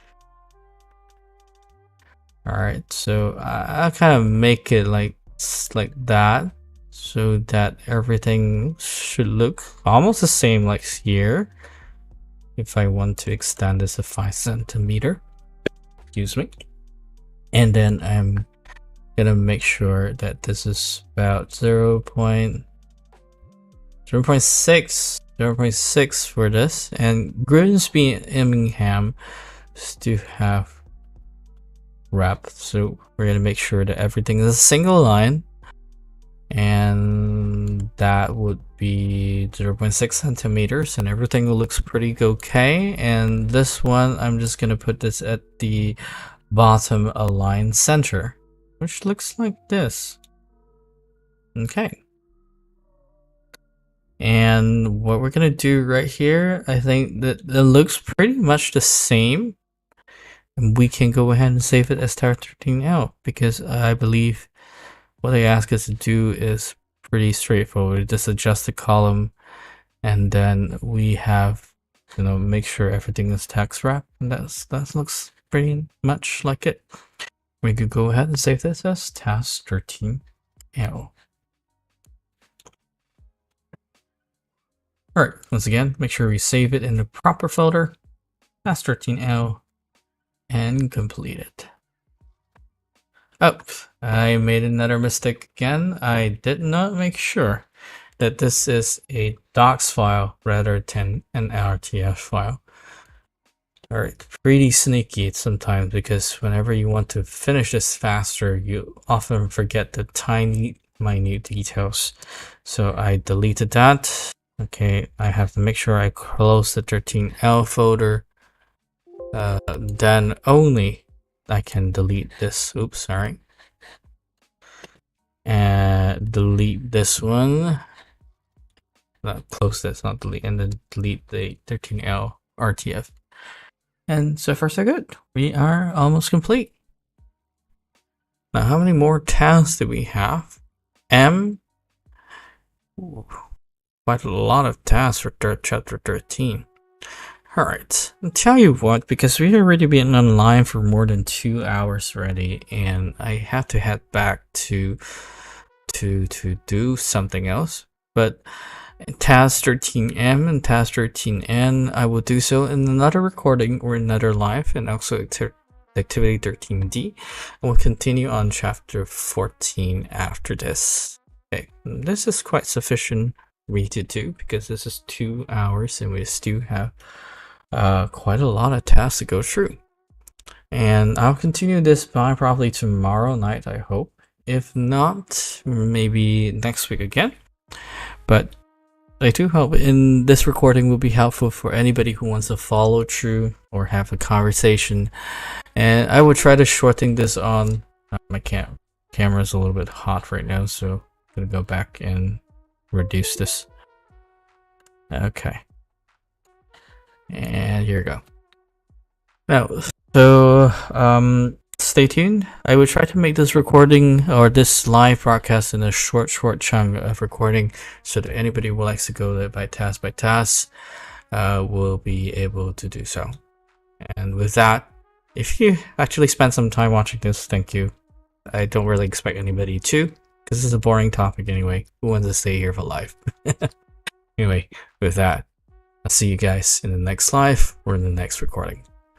Alright, so I'll kind of make it like that, so that everything should look almost the same like here. If I want to extend this to 5 centimeter, excuse me. And then I'm gonna make sure that this is about 0.6 for this. And Grimsby and Immingham still have wrap, so we're gonna make sure that everything is a single line, and that would be 0.6 centimeters, and everything looks pretty okay. And this one, I'm just gonna put this at the bottom align center, which looks like this. Okay, and what we're gonna do right here, I think that it looks pretty much the same. And we can go ahead and save it as tar 13L, because I believe what they ask us to do is pretty straightforward. Just adjust the column, and then we have, make sure everything is text wrap, and that looks pretty much like it. We could go ahead and save this as task 13L. Alright, once again, make sure we save it in the proper folder, task 13L, and complete it. Oh, I made another mistake again. I did not make sure that this is a docs file rather than an RTF file. Alright, pretty sneaky sometimes, because whenever you want to finish this faster, you often forget the tiny, minute details. So I deleted that. Okay, I have to make sure I close the 13L folder. Then only I can delete this. Oops, sorry. And delete this one. Close this, not delete, and then delete the 13L RTF. And so far so good. We are almost complete. Now, how many more tasks do we have? M. Ooh, quite a lot of tasks for chapter 13. Alright, I'll tell you what, because we've already been online for more than 2 hours already, and I have to head back to do something else. But task 13M and task 13N, I will do so in another recording or another live, and also activity 13D. And we'll continue on chapter 14 after this. Okay, this is quite sufficient for me to do, because this is 2 hours and we still have quite a lot of tasks to go through. And I'll continue this by probably tomorrow night, I hope. If not, maybe next week again. But I do hope in this recording will be helpful for anybody who wants to follow through or have a conversation. And I will try to shorten this on. My camera is a little bit hot right now, so I'm gonna go back and reduce this. Okay. And here we go. Now, so stay tuned. I will try to make this recording or this live broadcast in a short chunk of recording, so that anybody who likes to go by task will be able to do so. And with that, if you actually spent some time watching this, thank you. I don't really expect anybody to, because this is a boring topic anyway. Who wants to stay here for life? Anyway, with that, I'll see you guys in the next live or in the next recording.